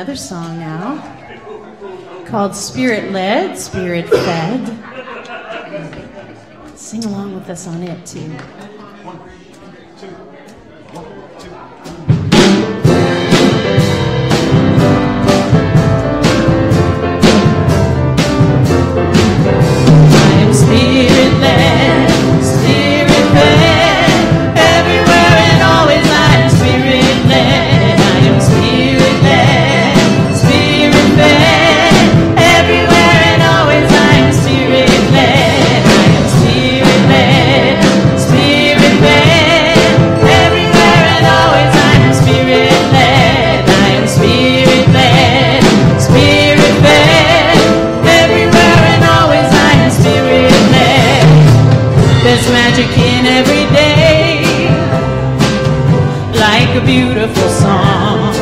another song now called Spirit Led, Spirit Fed. Sing along with us on it too. I am Spirit Led, Spirit Fed, everywhere and always I am Spirit Led. I am Spirit Led, Spirit Fed, everywhere and always I am Spirit Led. I am Spirit Led, Spirit Fed, everywhere and always I am Spirit Led. I am Spirit Led, Spirit Fed, everywhere and always I am Spirit Led. There's magic in every day, like a beautiful song.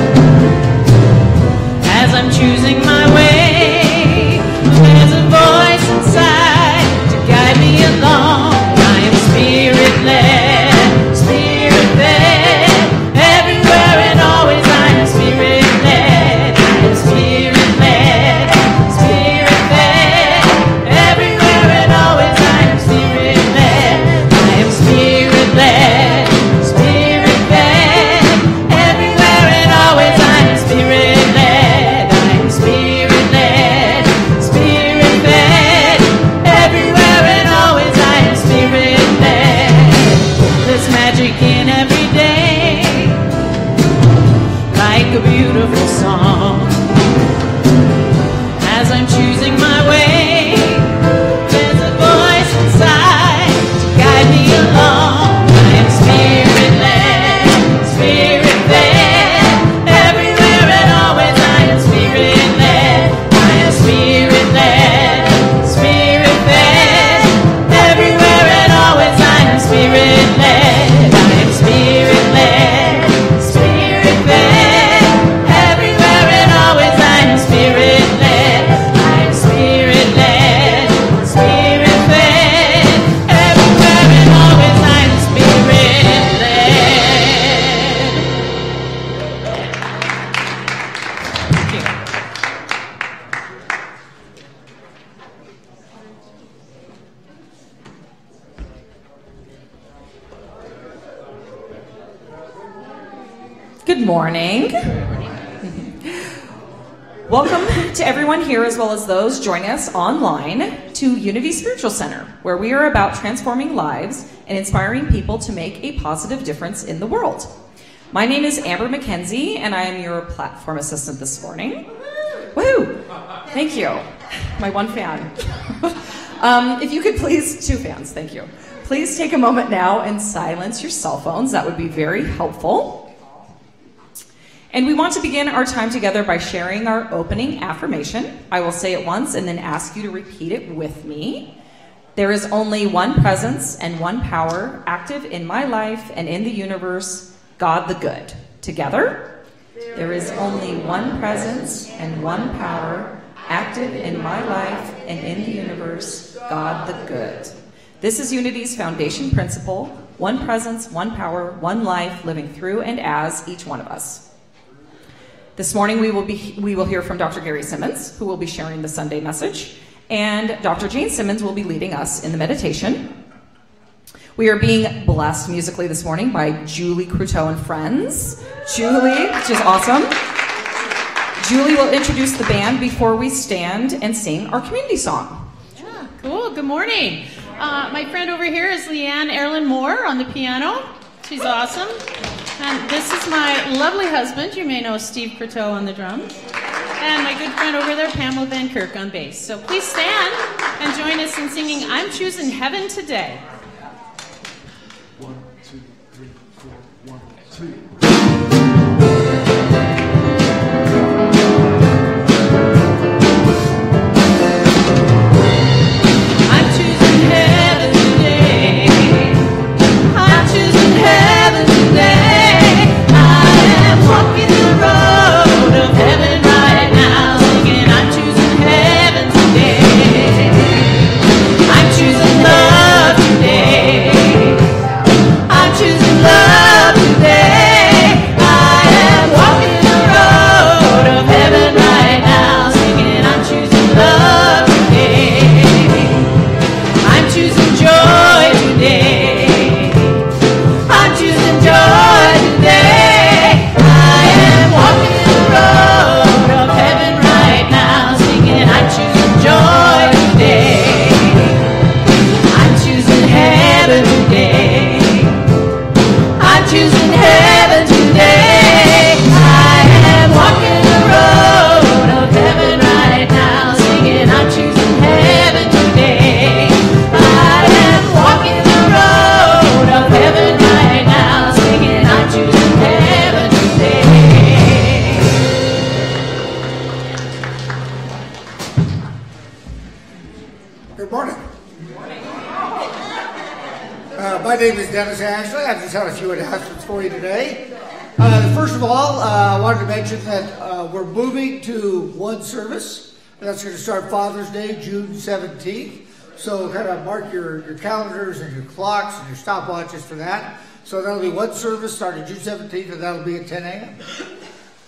As I'm choosing my way, there's a voice inside to guide me along. I am Spirit Led, Spirit Fed, everywhere and always I am Spirit Led. I am Spirit Led, Spirit Fed, everywhere and always I am Spirit Led. I am Spirit Led, Spirit Fed, everywhere and always I am Spirit Led. I am Spirit Led, Spirit Fed, everywhere and always I am Spirit Led. There's magic in every day, like a beautiful song. As I'm choosing my way, there's a voice inside to guide me along. I am Spirit Led, Spirit Fed, everywhere and always I am Spirit Led. I am Spirit Led, Spirit Fed, everywhere and always I am Spirit Led. I am Spirit Led, Spirit Fed, everywhere and always I am Spirit Led. I am Spirit Led, Spirit Fed, everywhere and always I am Spirit Led. Thank you. Good morning. Welcome to everyone here as well as those joining us online to Unity Spiritual Center, where we are about transforming lives and inspiring people to make a positive difference in the world. My name is Amber McKenzie, and I am your platform assistant this morning. Woo! Thank you. My one fan. If you could please, two fans, thank you. Please take a moment now and silence your cell phones. That would be very helpful. And we want to begin our time together by sharing our opening affirmation. I will say it once and then ask you to repeat it with me. There is only one presence and one power active in my life and in the universe, God the Good. Together, there is only one presence and one power active in my life and in the universe, God the Good. This is Unity's foundation principle: one presence, one power, one life, living through and as each one of us. This morning we will hear from Dr. Gary Simmons, who will be sharing the Sunday message, and Dr. Jane Simmons will be leading us in the meditation. We are being blessed musically this morning by Julie Cruteau and Friends. Julie, which is awesome. Julie will introduce the band before we stand and sing our community song. Yeah, cool. Good morning. My friend over here is Leanne Erlin Moore on the piano. She's awesome. And this is my lovely husband. You may know Steve Cruteau on the drums. And my good friend over there, Pamela Van Kirk on bass. So please stand and join us in singing I'm Choosing Heaven Today. 1, 2, 3, 4, 1, 2. Today. Good morning. My name is Dennis Ashley. I've just had a few announcements for you today. First of all, I wanted to mention that we're moving to one service. That's going to start Father's Day, June 17th. So kind of mark your calendars and your clocks and your stopwatches for that. So that'll be one service starting June 17th, and that'll be at 10 a.m.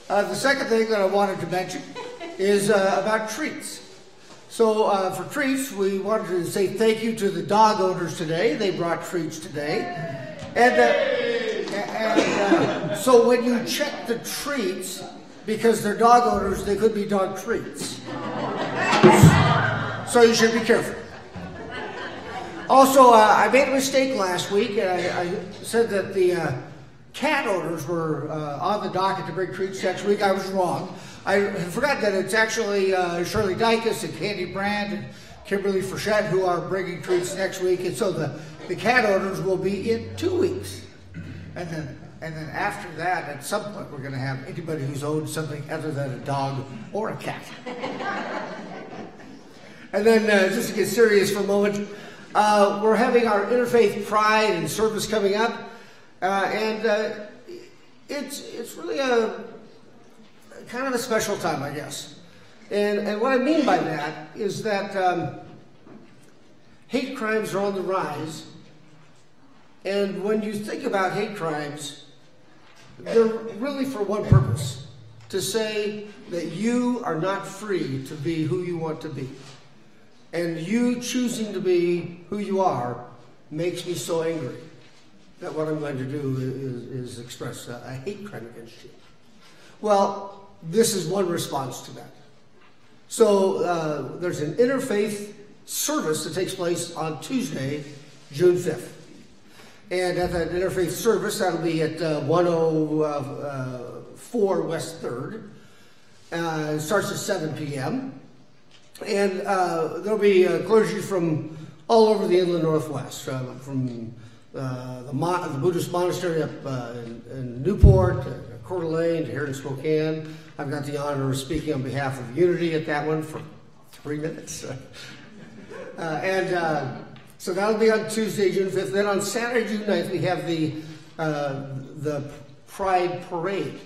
The second thing that I wanted to mention is about treats. So for treats, we wanted to say thank you to the dog owners today. They brought treats today. And so when you check the treats, because they're dog owners, they could be dog treats. So you should be careful. Also, I made a mistake last week, and I said that the cat owners were on the docket to bring treats next week. I was wrong. I forgot that it's actually Shirley Dykes and Candy Brand and Kimberly Frechette who are bringing treats next week, and so the cat owners will be in 2 weeks. And then after that, at some point, we're going to have anybody who's owned something other than a dog or a cat. And then, just to get serious for a moment, we're having our Interfaith Pride and service coming up, and it's really a kind of a special time, I guess. And what I mean by that is that hate crimes are on the rise. And when you think about hate crimes, they're really for one purpose: to say that you are not free to be who you want to be. And you choosing to be who you are makes me so angry that what I'm going to do is express a hate crime against you. Well, this is one response to that. So there's an interfaith service that takes place on Tuesday, June 5th. And at that interfaith service, that'll be at 104 West 3rd. It starts at 7 p.m. And there'll be clergy from all over the inland Northwest, from the Buddhist monastery up in Newport, Coeur d'Alene, here in Spokane. I've got the honor of speaking on behalf of Unity at that one for 3 minutes. So that'll be on Tuesday, June 5th. Then on Saturday, June 9th, we have the Pride Parade.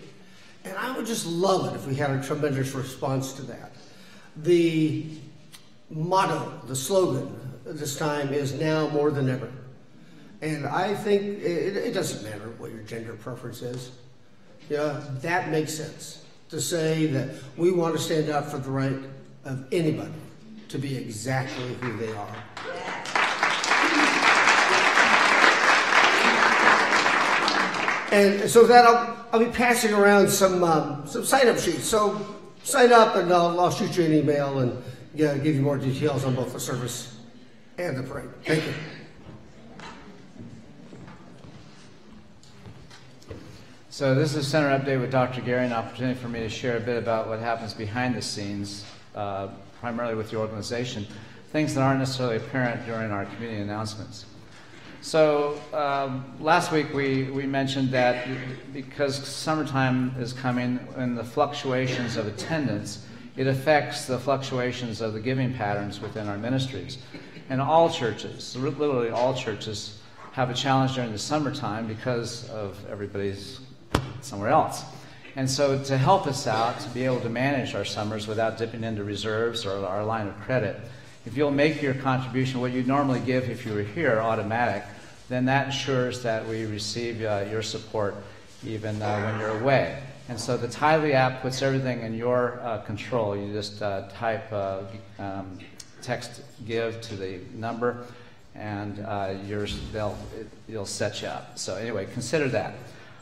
And I would just love it if we had a tremendous response to that. The motto, the slogan this time is now more than ever. And I think it doesn't matter what your gender preference is. Yeah, that makes sense to say that we want to stand up for the right of anybody to be exactly who they are. And so that I'll be passing around some sign-up sheets. So sign up, and I'll shoot you an email and give you more details on both the service and the parade. Thank you. So this is a center update with Dr. Gary, an opportunity for me to share a bit about what happens behind the scenes, primarily with the organization, things that aren't necessarily apparent during our community announcements. So last week we mentioned that because summertime is coming and the fluctuations of attendance, it affects the fluctuations of the giving patterns within our ministries. And all churches, literally all churches, have a challenge during the summertime because of everybody's somewhere else. And so to help us out, to be able to manage our summers without dipping into reserves or our line of credit, if you'll make your contribution, what you'd normally give if you were here, automatic, then that ensures that we receive your support even when you're away. And so the Tithely app puts everything in your control. You just type text give to the number, and you'll set you up. So anyway, consider that.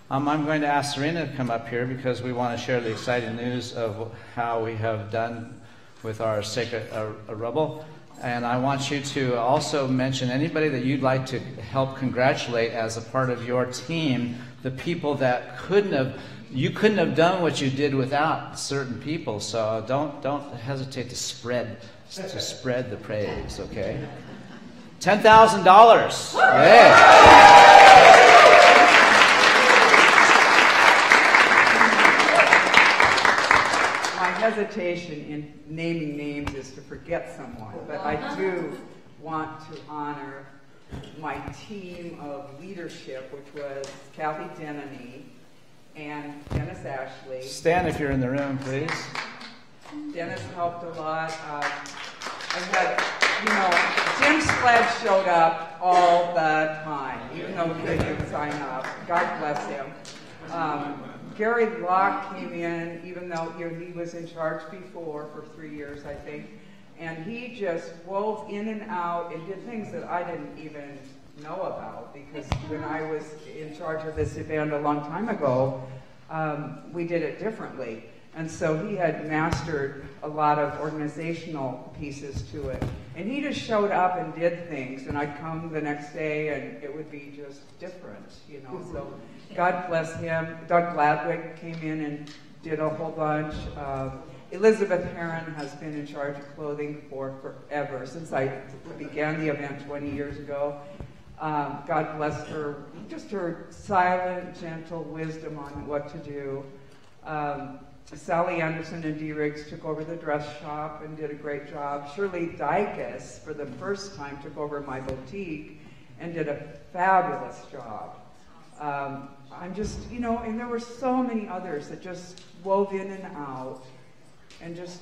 I'm going to ask Serena to come up here because we want to share the exciting news of how we have done with our Sacred Rebel. And I want you to also mention anybody that you'd like to help congratulate as a part of your team, the people that you couldn't have done what you did without certain people. So don't hesitate to spread the praise, okay? $10,000. Yeah. hesitation in naming names is to forget someone, but I do want to honor my team of leadership, which was Kathy Denany and Dennis Ashley. Stand if you're in the room, please. Dennis helped a lot. I had, Jim Sledge showed up all the time, even though he didn't sign up. God bless him. Gary Locke came in, even though he was in charge before for 3 years, I think. And he just wove in and out and did things that I didn't even know about, because when I was in charge of this event a long time ago, we did it differently. And so he had mastered a lot of organizational pieces to it. And he just showed up and did things, and I'd come the next day and it would be just different, So God bless him. Doug Gladwick came in and did a whole bunch. Elizabeth Herron has been in charge of clothing for forever, since I began the event 20 years ago. God bless her, just her silent, gentle wisdom on what to do. Sally Anderson and D. Riggs took over the dress shop and did a great job. Shirley Dykes, for the first time, took over my boutique and did a fabulous job. I'm just, and there were so many others that just wove in and out and just,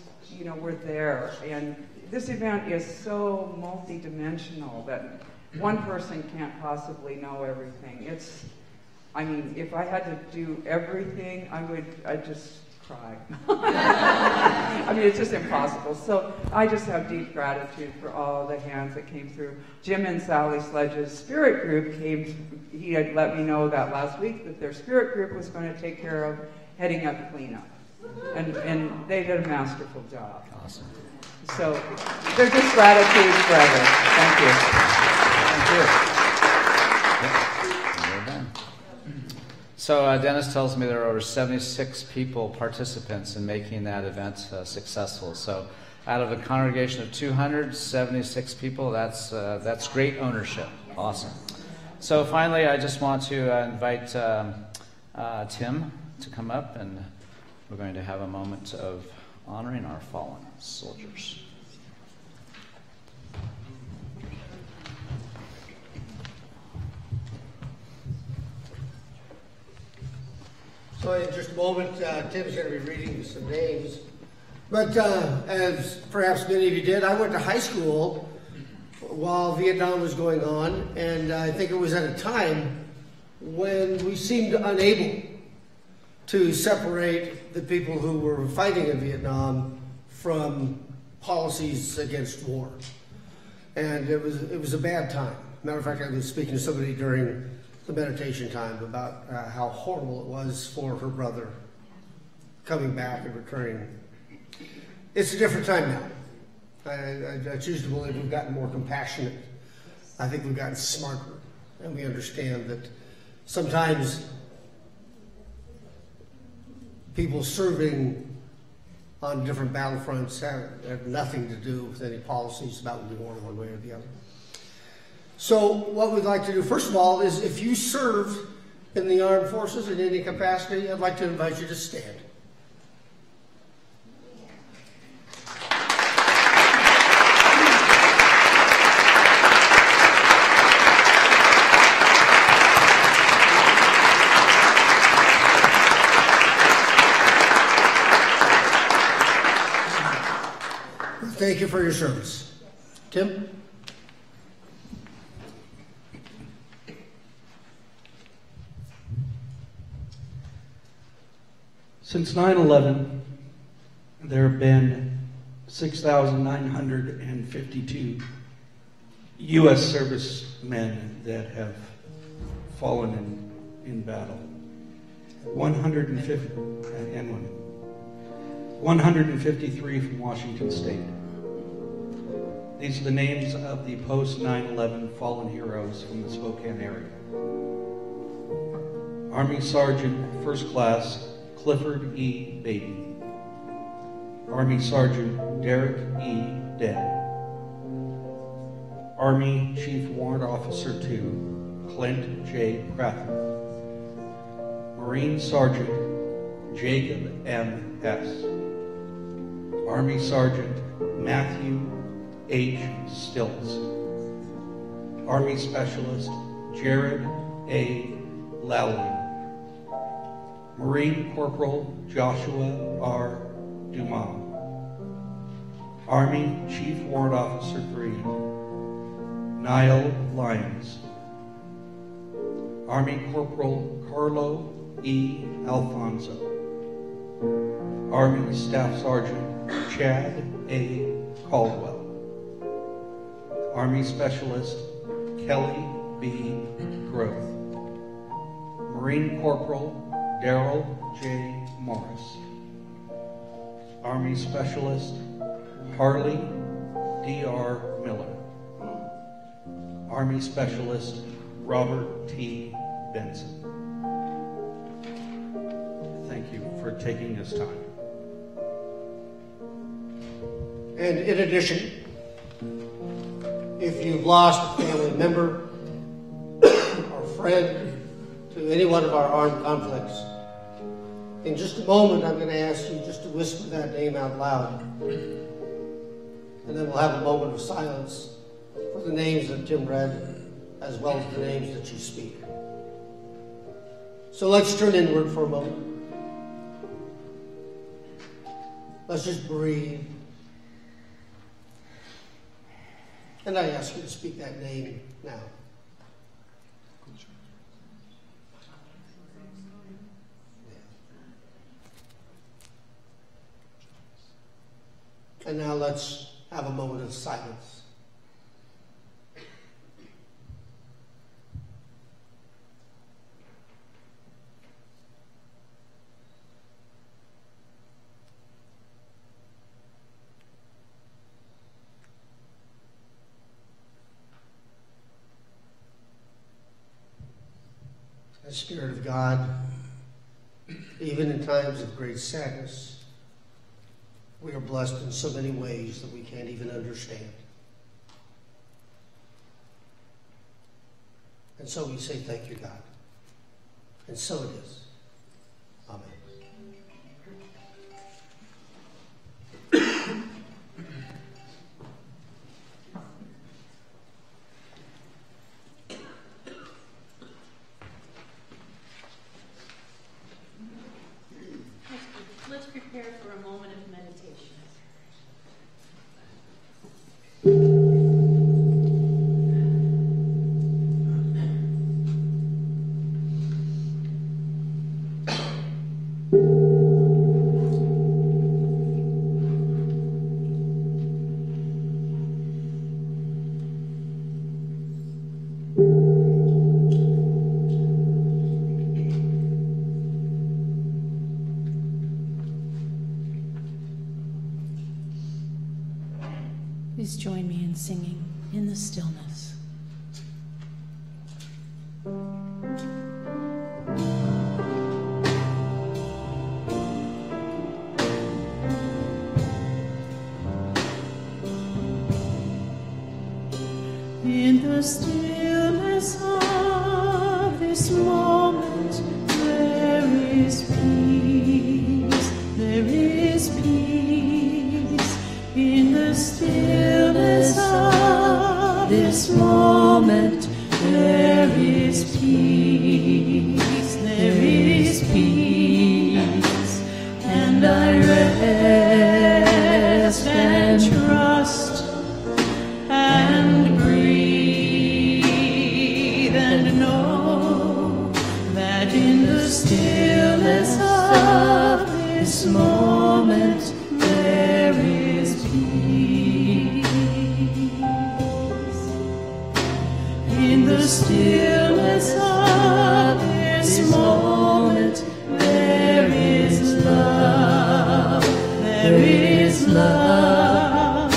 were there. And this event is so multi-dimensional that one person can't possibly know everything. If I had to do everything, I'd just cry. It's just impossible. So I just have deep gratitude for all the hands that came through. Jim and Sally Sledge's spirit group he had let me know that last week that their spirit group was going to take care of heading up cleanup. And they did a masterful job. Awesome. So they're just gratitude forever. Thank you. Thank you. Well done. So Dennis tells me there are over 76 participants in making that event successful. So out of a congregation of 276 people, that's great ownership. Awesome. So finally, I just want to invite Tim to come up, and we're going to have a moment of honoring our fallen soldiers. So in just a moment, Tim's going to be reading some names. But as perhaps many of you did, I went to high school while Vietnam was going on, and I think it was at a time when we seemed unable to separate the people who were fighting in Vietnam from policies against war. And it was a bad time. Matter of fact, I was speaking to somebody during the meditation time about how horrible it was for her brother coming back and returning. It's a different time now. I choose to believe we've gotten more compassionate. I think we've gotten smarter, and we understand that sometimes people serving on different battlefronts have nothing to do with any policies about the war one way or the other. So what we'd like to do, first of all, is if you serve in the armed forces in any capacity, I'd like to invite you to stand. Thank you for your service. Tim? Since 9/11, there have been 6,952 U.S. servicemen that have fallen in battle. 153 from Washington State. These are the names of the post-9/11 fallen heroes from the Spokane area. Army Sergeant First Class Clifford E. Beatty. Army Sergeant Derek E. Dent. Army Chief Warrant Officer 2 Clint J. Prather. Marine Sergeant Jacob M. Hess. Army Sergeant Matthew H. Stills. Army Specialist Jared A. Lally. Marine Corporal Joshua R. Dumas. Army Chief Warrant Officer 3, Niall Lyons. Army Corporal Carlo E. Alfonso. Army Staff Sergeant Chad A. Caldwell. Army Specialist Kelly B. Groth. Marine Corporal Darrell J. Morris. Army Specialist Harley D.R. Miller. Army Specialist Robert T. Benson. Thank you for taking this time. And in addition, if you've lost a family member or friend to any one of our armed conflicts, in just a moment I'm going to ask you just to whisper that name out loud. And then we'll have a moment of silence for the names that Tim read, as well as the names that you speak. So let's turn inward for a moment. Let's just breathe. And I ask you to speak that name now. And now let's have a moment of silence. The Spirit of God, even in times of great sadness, we are blessed in so many ways that we can't even understand. And so we say, thank you, God. And so it is. Amen. Let's prepare for a moment of meditation. Please join me in singing In the Stillness. In the stillness of this moment, there is peace, there is peace. In the stillness of this moment, there is peace, there is peace. And I rest and trust and breathe and know that in the stillness of this moment there is peace. In the stillness of this moment there is love, there is love.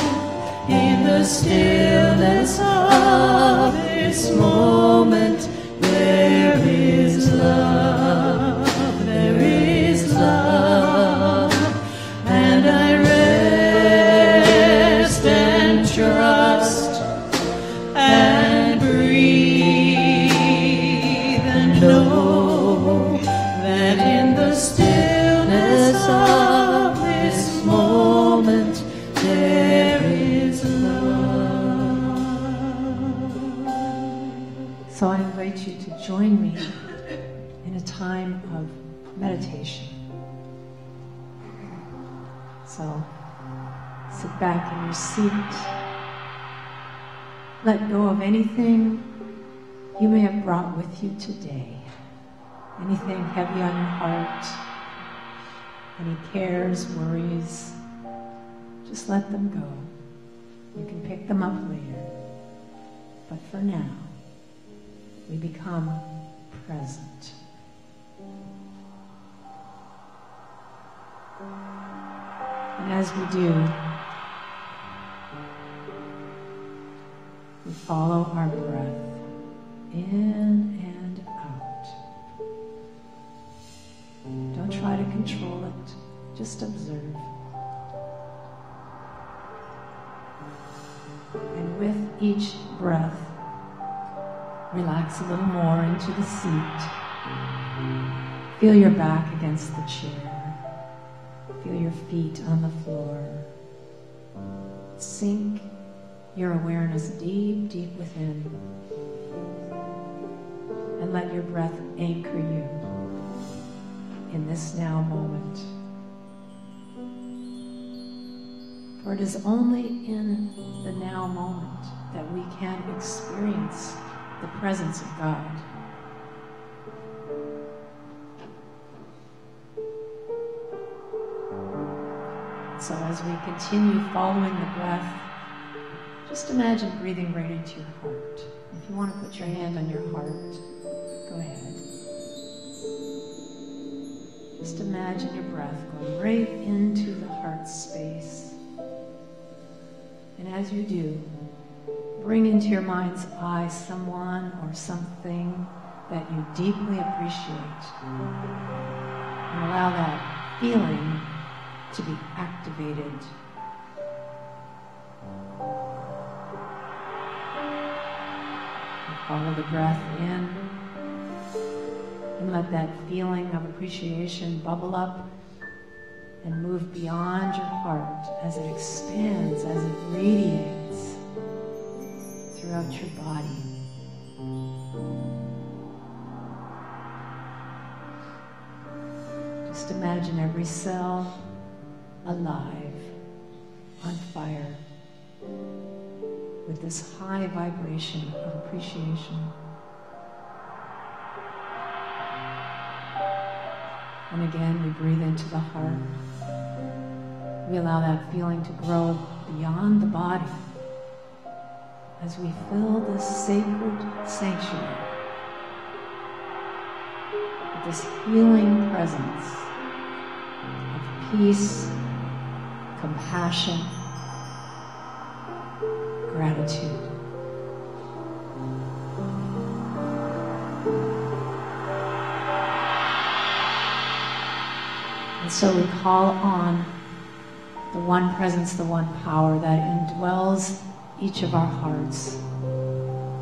In the stillness of this moment there is love, there is love. And I rest and trust and breathe and know that in the stillness of this moment So I invite you to join me in a time of meditation. So sit back in your seat. Let go of anything you may have brought with you today. Anything heavy on your heart, any cares, worries, just let them go. You can pick them up later. But for now, we become present. And as we do, we follow our breath in and out. Don't try to control it, just observe. And with each breath, relax a little more into the seat. Feel your back against the chair. Feel your feet on the floor. Sink your awareness deep, deep within. And let your breath anchor you in this now moment. For it is only in the now moment that we can experience the presence of God. So as we continue following the breath, just imagine breathing right into your heart. If you want to put your hand on your heart, go ahead. Just imagine your breath going right into the heart space. And as you do, bring into your mind's eye someone or something that you deeply appreciate. And allow that feeling to be activated. And follow the breath in and let that feeling of appreciation bubble up and move beyond your heart as it expands, as it radiates throughout your body. Just imagine every cell alive, on fire, with this high vibration of appreciation. And again, we breathe into the heart. We allow that feeling to grow beyond the body as we fill this sacred sanctuary with this healing presence of peace, compassion, gratitude. And so we call on the one presence, the one power that indwells each of our hearts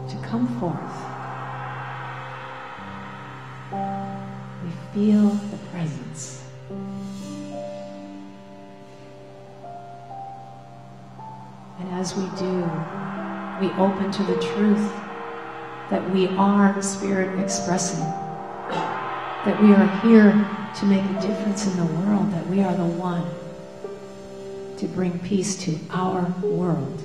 to come forth. We feel the presence. And as we do, we open to the truth that we are Spirit expressing, that we are here to make a difference in the world, that we are the one to bring peace to our world,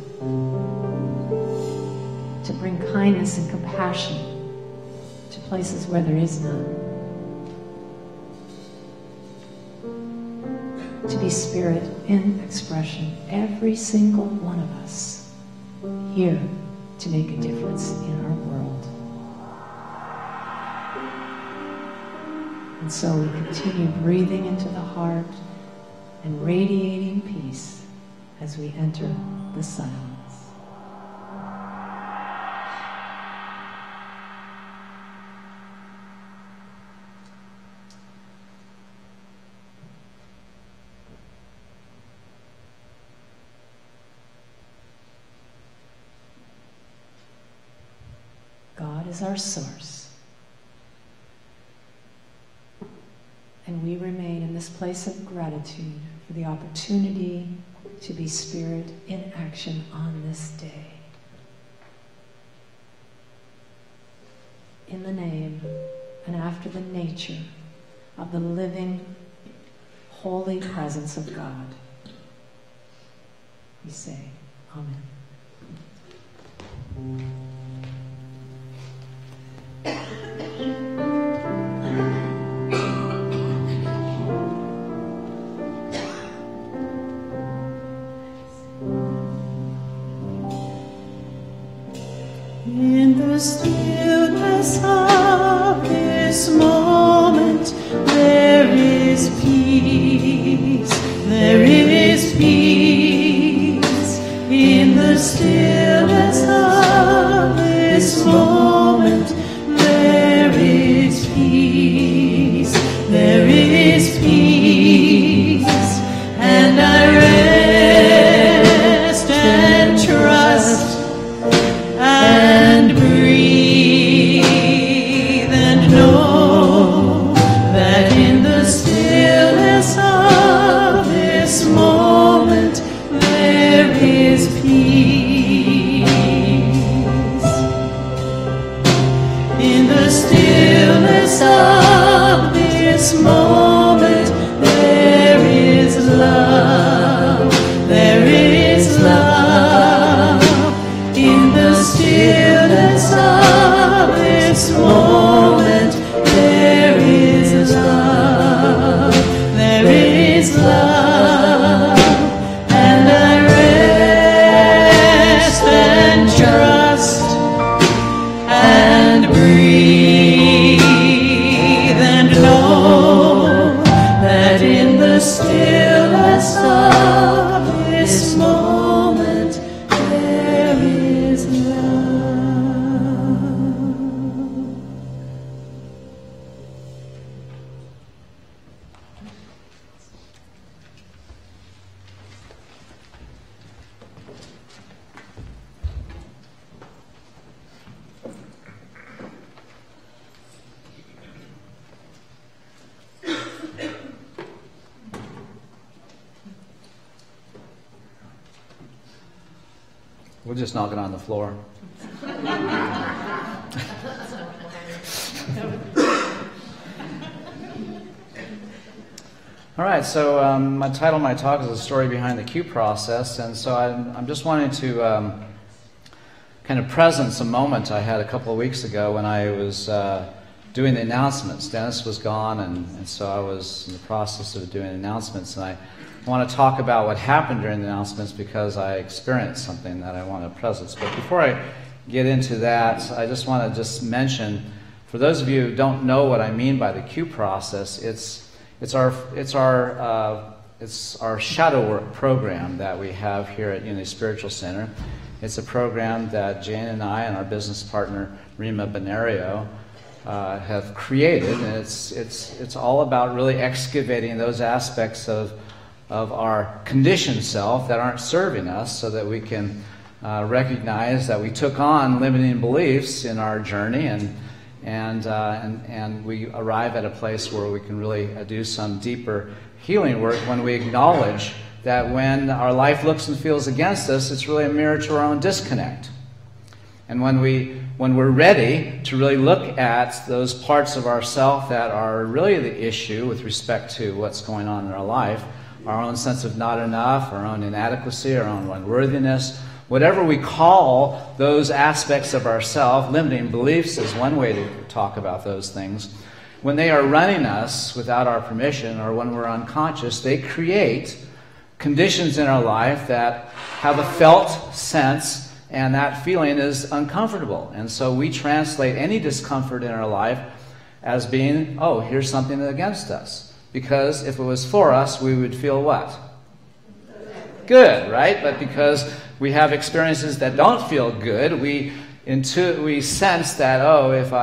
to bring kindness and compassion to places where there is none, to be Spirit in expression, every single one of us here to make a difference in our world. And so we continue breathing into the heart and radiating peace as we enter the silence. God is our source. And we remain in this place of gratitude for the opportunity to be Spirit in action on this day. in the name and after the nature of the living, holy presence of God. We say, Amen. In the stillness of this moment, there is peace, there is peace. In the stillness of this moment, there is peace, there is peace. And I rest and trust and breathe and know that in the stillness of this moment there is peace. In the stillness of this moment there is love, there is love. In the stillness of this moment, there is love, there is love, and I rest and trust and breathe and know that in the stillness of this moment, there is love. We'll just knock it on the floor. All right, so my title of my talk is The Story Behind the Q Process, and so I'm just wanting to kind of presence a moment I had a couple of weeks ago when I was doing the announcements. Dennis was gone, and so I was in the process of doing announcements, and I want to talk about what happened during the announcements because I experienced something that I want to presence. But before I get into that, I just want to mention, for those of you who don't know what I mean by the Q process, it's our shadow work program that we have here at Unity Spiritual Center. It's a program that Jane and I and our business partner Rima Benario have created, and it's all about really excavating those aspects of our conditioned self that aren't serving us, so that we can recognize that we took on limiting beliefs in our journey, and we arrive at a place where we can really do some deeper healing work when we acknowledge that when our life looks and feels against us, it's really a mirror to our own disconnect. And when we're ready to really look at those parts of ourself that are really the issue with respect to what's going on in our life, our own sense of not enough, our own inadequacy, our own unworthiness, whatever we call those aspects of ourself, limiting beliefs is one way to talk about those things. When they are running us without our permission, or when we're unconscious, they create conditions in our life that have a felt sense, and that feeling is uncomfortable. And so we translate any discomfort in our life as being, oh, here's something against us. Because if it was for us, we would feel what? Good, right? But because we have experiences that don't feel good, we sense that, oh, if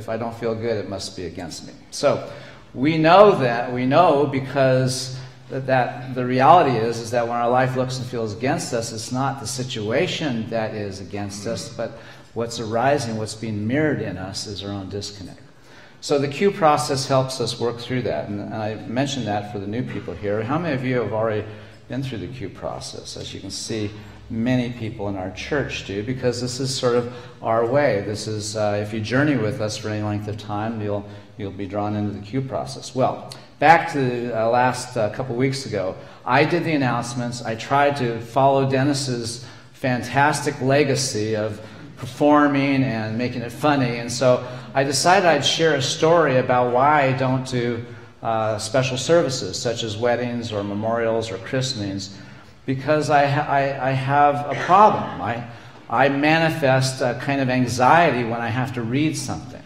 I don't feel good, it must be against me. So we know because that the reality is that when our life looks and feels against us, it's not the situation that is against us, but what's arising, what's being mirrored in us is our own disconnect. So the Q process helps us work through that, and I mentioned that for the new people here. How many of you have already been through the Q process? As you can see, many people in our church do, because this is sort of our way. This is, if you journey with us for any length of time, you'll be drawn into the Q process. Well, back to last couple weeks ago, I did the announcements. I tried to follow Dennis's fantastic legacy of performing and making it funny, and so I decided I'd share a story about why I don't do special services such as weddings or memorials or christenings, because I have a problem. I manifest a kind of anxiety when I have to read something,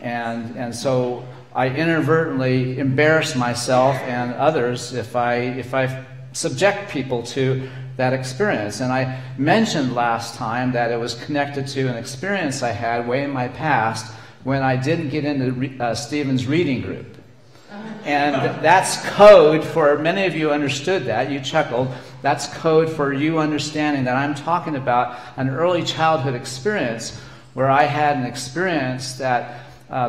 and so I inadvertently embarrass myself and others if I subject people to that experience. And I mentioned last time that it was connected to an experience I had way in my past when I didn't get into Stephen's reading group. And that's code for, many of you understood that, you chuckled, that's code for you understanding that I'm talking about an early childhood experience where I had an experience that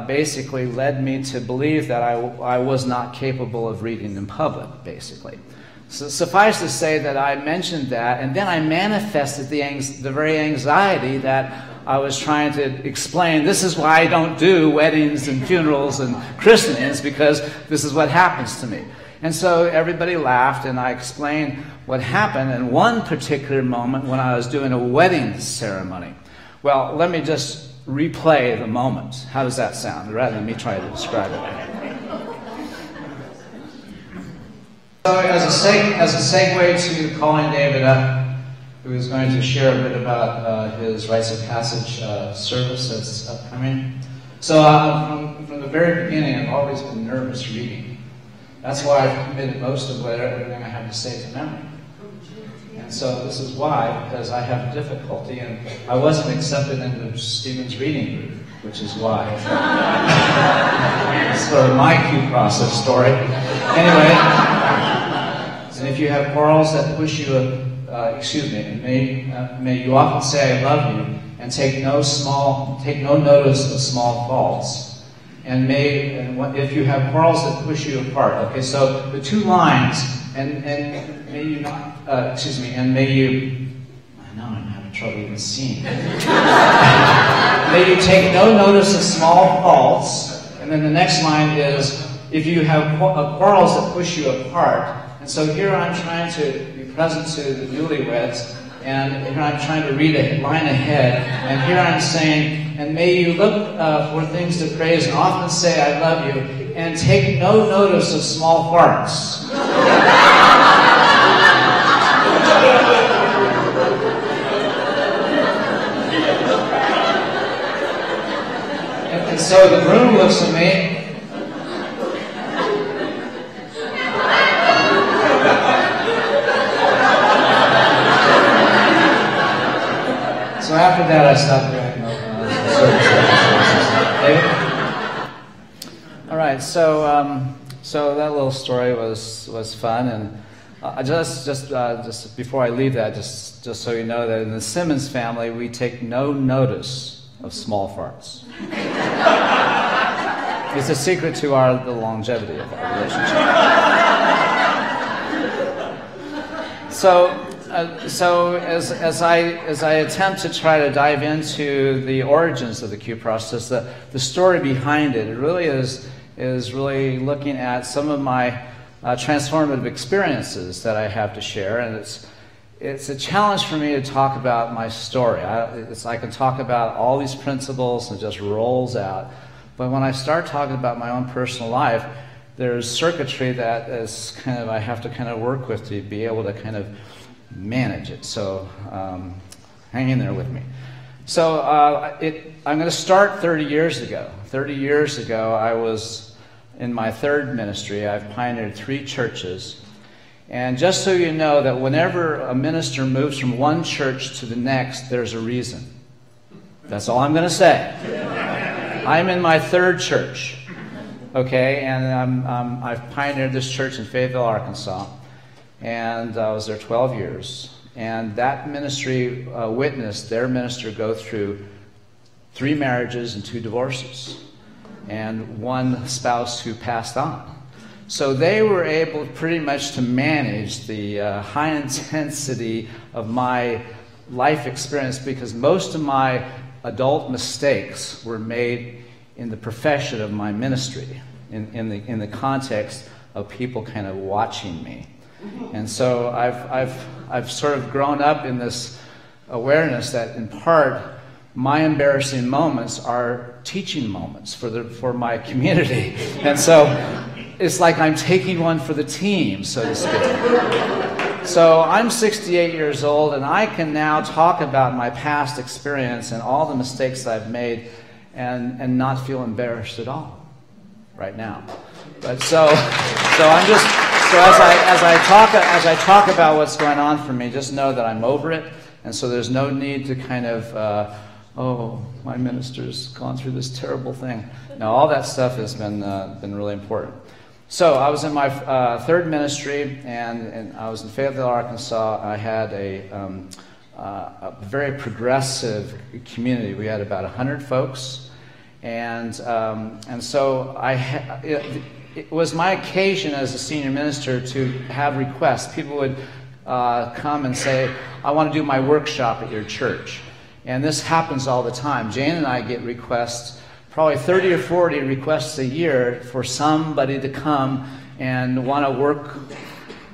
basically led me to believe that I was not capable of reading in public, basically. So suffice to say that I mentioned that, and then I manifested the very anxiety that I was trying to explain. This is why I don't do weddings and funerals and christenings, because this is what happens to me. And so everybody laughed, and I explained what happened in one particular moment when I was doing a wedding ceremony. Well, let me just replay the moment. How does that sound, rather than me try to describe it? So as a segue to calling David up, who is going to share a bit about his rites of passage service that's upcoming. So from the very beginning, I've always been nervous reading. That's why I've committed most of everything I have to say to memory. And so this is why, because I have difficulty, and I wasn't accepted into Stephen's reading group, which is why. It's sort of my Q process story. Anyway. And if you have quarrels that push you, may you often say I love you, and take no notice of small faults. And if you have quarrels that push you apart. Okay, so the two lines, and may you not, and may you, I know I'm having trouble even seeing. May you take no notice of small faults. And then the next line is, if you have quarrels that push you apart. And so here I'm trying to be present to the newlyweds, and here I'm trying to read a line ahead, and here I'm saying, and may you look for things to praise and often say I love you, and take no notice of small farts. and so the groom looks at me. So after that, I stopped doing David? All right, so that little story was fun, and just before I leave that, just so you know that in the Simmons family, we take no notice of small farts. It's a secret to the longevity of our relationship. So as I attempt to try to dive into the origins of the Q process, the story behind it, it really is really looking at some of my transformative experiences that I have to share, and it's a challenge for me to talk about my story. I can talk about all these principles and it just rolls out, but when I start talking about my own personal life, there's circuitry that is I have to work with to be able to manage it. So hang in there with me. So I'm going to start 30 years ago. 30 years ago, I was in my third ministry. I've pioneered 3 churches. And just so you know that whenever a minister moves from one church to the next, there's a reason. That's all I'm going to say. I'm in my third church. Okay, and I've pioneered this church in Fayetteville, Arkansas. And I was there 12 years. And that ministry witnessed their minister go through 3 marriages and 2 divorces, and 1 spouse who passed on. So they were able pretty much to manage the high intensity of my life experience, because most of my adult mistakes were made in the profession of my ministry, in the context of people kind of watching me. And so I've sort of grown up in this awareness that in part my embarrassing moments are teaching moments for my community. And so it's like I'm taking one for the team, so to speak. So I'm 68 years old, and I can now talk about my past experience and all the mistakes I've made and not feel embarrassed at all right now. But so I'm just, so as I talk about what's going on for me, just know that I'm over it, and so there's no need to kind of oh, my minister's gone through this terrible thing. Now, all that stuff has been really important. So I was in my third ministry, and I was in Fayetteville, Arkansas. I had a very progressive community. We had about 100 folks, and so it was my occasion as a senior minister to have requests. People would come and say, "I want to do my workshop at your church." And this happens all the time. Jane and I get requests, probably 30 or 40 requests a year for somebody to come and want to work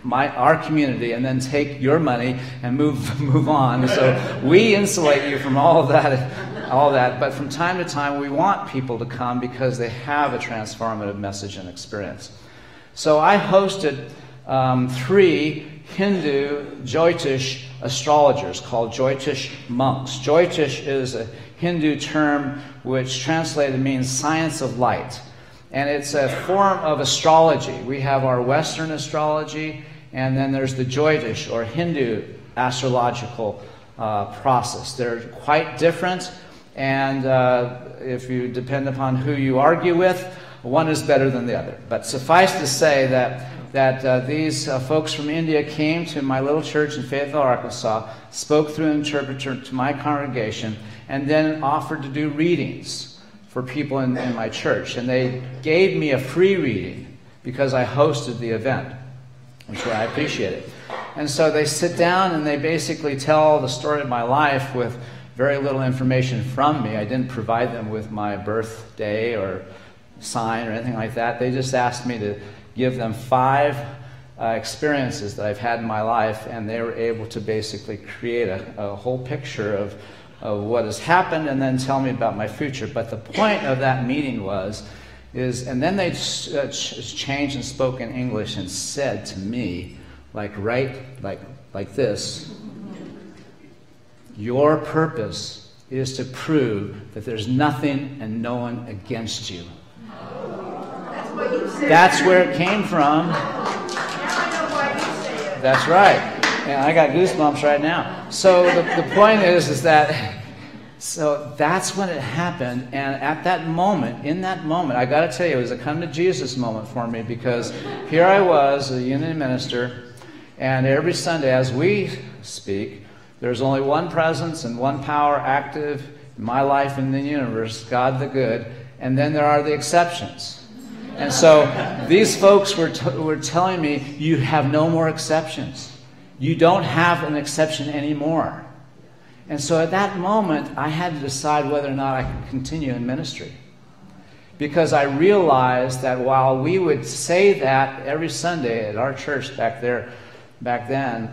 our community and then take your money and move on. So we insulate you from all that. But from time to time, we want people to come because they have a transformative message and experience. So I hosted 3 Hindu Jyotish astrologers called Jyotish monks. Jyotish is a Hindu term which translated means science of light. And it's a form of astrology. We have our Western astrology, and then there's the Jyotish or Hindu astrological process. They're quite different, and if you depend upon who you argue with, one is better than the other. But suffice to say that these folks from India came to my little church in Fayetteville, Arkansas, spoke through an interpreter to my congregation, and then offered to do readings for people in my church. And they gave me a free reading because I hosted the event, which I appreciated. And so they sit down and they basically tell the story of my life with very little information from me. I didn't provide them with my birthday or sign or anything like that. They just asked me to give them 5 experiences that I've had in my life, and they were able to basically create a whole picture of what has happened and then tell me about my future. But the point of that meeting and then they changed and spoke in English and said to me, like this, "Your purpose is to prove that there's nothing and no one against you." That's where it came from. That's right. And I got goosebumps right now. So the point is that, so that's when it happened. And at that moment, in that moment, I got to tell you, it was a come to Jesus moment for me, because here I was, a unity minister, and every Sunday as we speak, there's only one presence and one power active in my life in the universe, God the good, and then there are the exceptions. And so these folks were telling me, you have no more exceptions. You don't have an exception anymore. And so at that moment, I had to decide whether or not I could continue in ministry. Because I realized that while we would say that every Sunday at our church back then,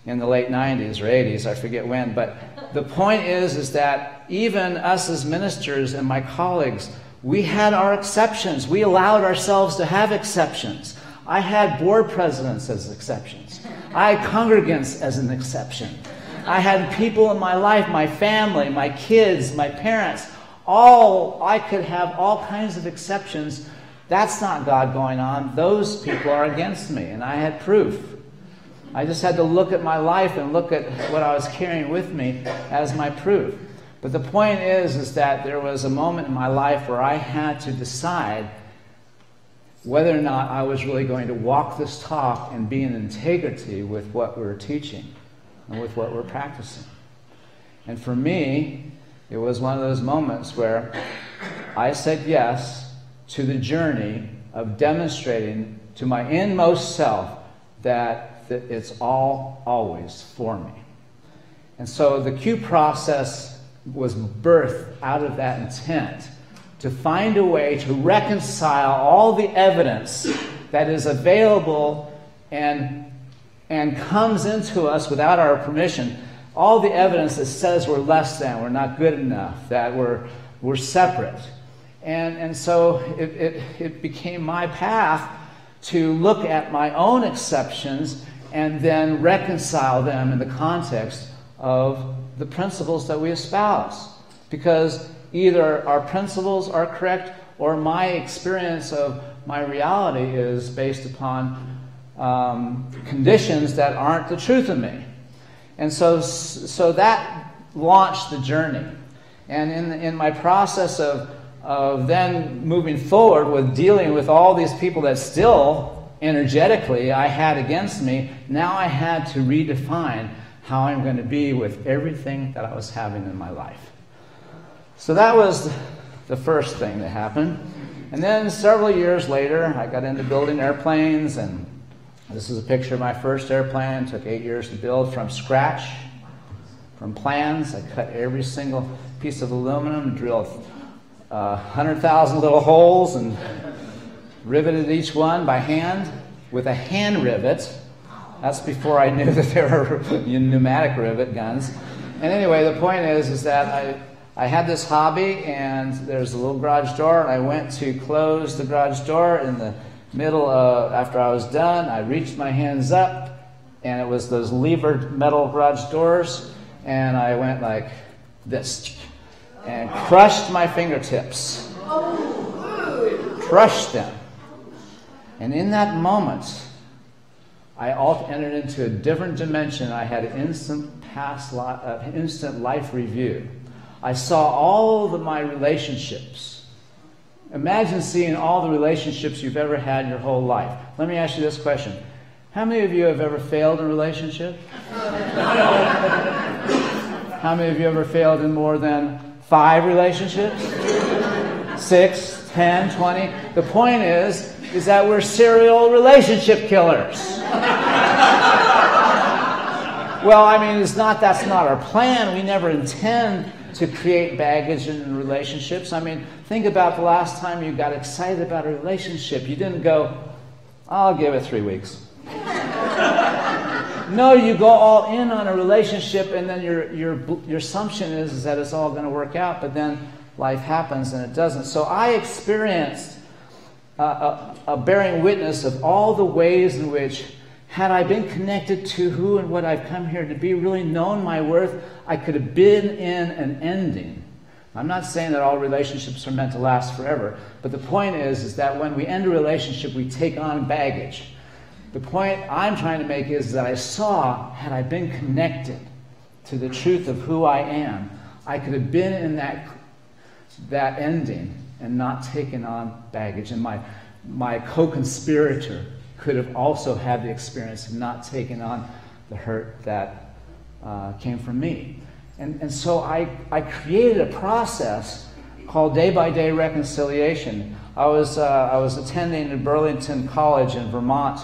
in the late 90s or 80s, I forget when, but the point is that even us as ministers and my colleagues, we had our exceptions. We allowed ourselves to have exceptions. I had board presidents as exceptions. I had congregants as an exception. I had people in my life, my family, my kids, my parents, I could have all kinds of exceptions. That's not God going on. Those people are against me, and I had proof. I just had to look at my life and look at what I was carrying with me as my proof. But the point is that there was a moment in my life where I had to decide whether or not I was really going to walk this talk and be in integrity with what we were teaching and with what we're practicing. And for me, it was one of those moments where I said yes to the journey of demonstrating to my inmost self that it's all always for me. And so the Q process was birthed out of that intent to find a way to reconcile all the evidence that is available and comes into us without our permission. All the evidence that says we're less than, we're not good enough, that we're separate. And so it became my path to look at my own exceptions and then reconcile them in the context of the principles that we espouse. Because either our principles are correct or my experience of my reality is based upon conditions that aren't the truth of me. And so that launched the journey. And in my process of then moving forward with dealing with all these people that still energetically I had against me, now I had to redefine how I'm going to be with everything that I was having in my life. So that was the first thing that happened. And then several years later, I got into building airplanes, and this is a picture of my first airplane. It took 8 years to build from scratch, from plans. I cut every single piece of aluminum, drilled 100,000 little holes, and riveted each one by hand with a hand rivet. That's before I knew that there were pneumatic rivet guns. And anyway, the point is that I had this hobby, and there's a little garage door, and I went to close the garage door in the middle after I was done. I reached my hands up, and it was those levered metal garage doors, and I went like this and crushed my fingertips. Crushed them. And in that moment, I entered into a different dimension. I had an instant life review. I saw all of my relationships. Imagine seeing all the relationships you've ever had in your whole life. Let me ask you this question. How many of you have ever failed in a relationship? How many of you ever failed in more than 5 relationships? 6, 10, 20? The point is that we're serial relationship killers. Well, I mean, that's not our plan. We never intend to create baggage in relationships. I mean, think about the last time you got excited about a relationship. You didn't go, I'll give it 3 weeks. No, you go all in on a relationship, and then your assumption is that it's all going to work out, but then life happens and it doesn't. So I experienced a bearing witness of all the ways in which, had I been connected to who and what I've come here to be, really known my worth, I could have been in an ending. I'm not saying that all relationships are meant to last forever, but the point is that when we end a relationship, we take on baggage. The point I'm trying to make is that I saw, had I been connected to the truth of who I am, I could have been in that ending and not taken on baggage. And my co-conspirator could have also had the experience of not taking on the hurt that came from me. And so I created a process called day-by-day reconciliation. I was attending at Burlington College in Vermont,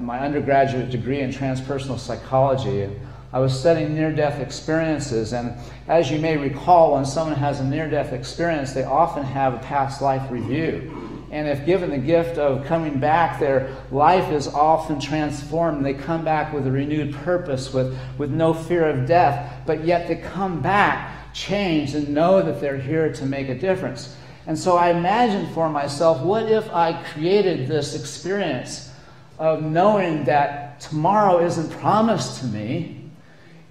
my undergraduate degree in transpersonal psychology. I was studying near-death experiences, and as you may recall, when someone has a near-death experience, they often have a past life review. And if given the gift of coming back, their life is often transformed. They come back with a renewed purpose, with no fear of death, but yet they come back changed and know that they're here to make a difference. And so I imagined for myself, what if I created this experience of knowing that tomorrow isn't promised to me,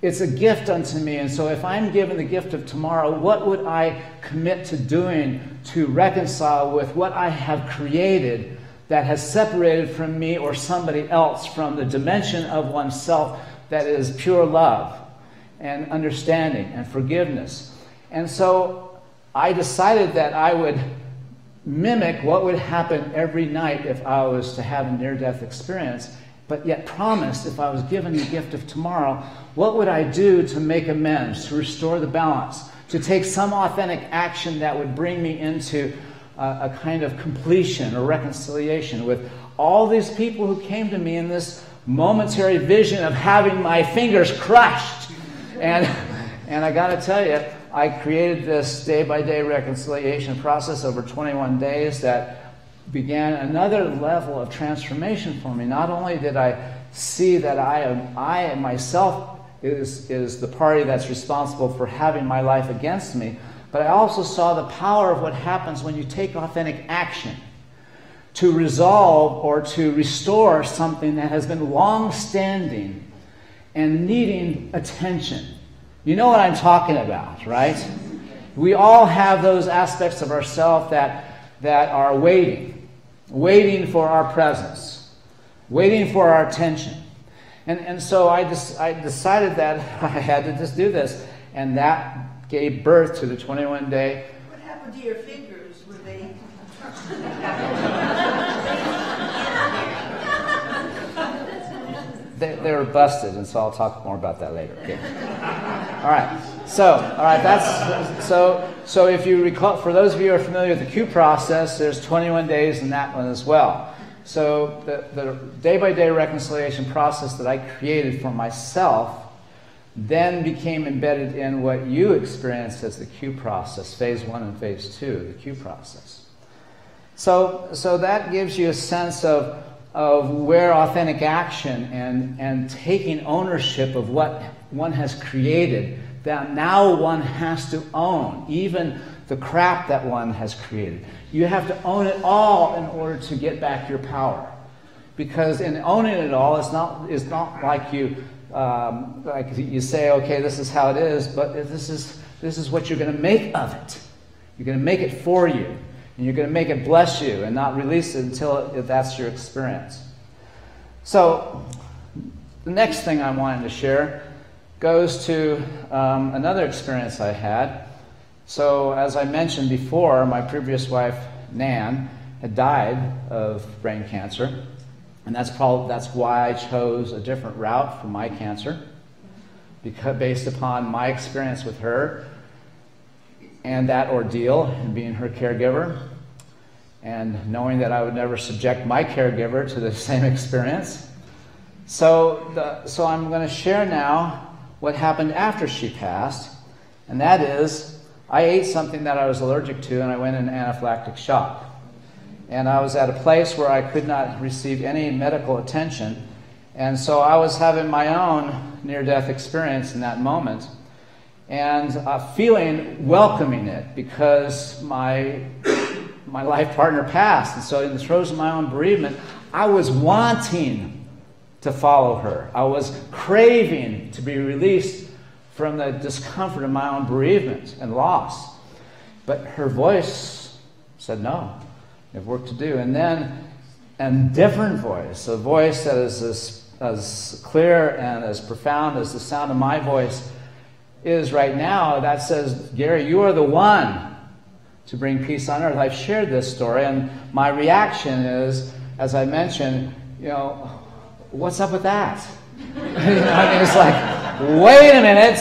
it's a gift unto me. And so if I'm given the gift of tomorrow, what would I commit to doing to reconcile with what I have created that has separated from me or somebody else from the dimension of oneself that is pure love and understanding and forgiveness? And so I decided that I would mimic what would happen every night if I was to have a near-death experience, but yet promised if I was given the gift of tomorrow, what would I do to make amends, to restore the balance, to take some authentic action that would bring me into a kind of completion or reconciliation with all these people who came to me in this momentary vision of having my fingers crushed. And I got to tell you, I created this day-by-day reconciliation process over 21 days that began another level of transformation for me. Not only did I see that I myself is the party that's responsible for having my life against me, but I also saw the power of what happens when you take authentic action to resolve or to restore something that has been long-standing and needing attention. You know what I'm talking about, right? We all have those aspects of ourselves that are waiting for our presence, waiting for our attention. And so I decided that I had to just do this, and that gave birth to the 21-day. What happened to your fingers? Were they? They were busted, and so I'll talk more about that later. Okay. All right. So if you recall, for those of you who are familiar with the Q process, there's 21 days in that one as well. So the day-by-day reconciliation process that I created for myself then became embedded in what you experienced as the Q process, phase 1 and phase 2, the Q process. So that gives you a sense of where authentic action and taking ownership of what one has created, that now one has to own, even the crap that one has created. You have to own it all in order to get back your power. Because in owning it all, it's not like you say, okay, this is how it is, but this is what you're going to make of it. You're going to make it for you. And you're going to make it bless you and not release it until that's your experience. So the next thing I wanted to share goes to another experience I had. So as I mentioned before, my previous wife, Nan, had died of brain cancer. And that's why I chose a different route for my cancer, based upon my experience with her and that ordeal and being her caregiver, and knowing that I would never subject my caregiver to the same experience. So I'm going to share now what happened after she passed, and that is I ate something that I was allergic to, and I went in anaphylactic shock. And I was at a place where I could not receive any medical attention, and so I was having my own near-death experience in that moment, and welcoming it, because my life partner passed. And so in the throes of my own bereavement, I was wanting to follow her. I was craving to be released from the discomfort of my own bereavement and loss. But her voice said, no, you have work to do. And then a different voice, a voice that is as clear and as profound as the sound of my voice is right now, that says, Gary, you are the one to bring peace on earth. I've shared this story, and my reaction is, as I mentioned, what's up with that? It's like, wait a minute,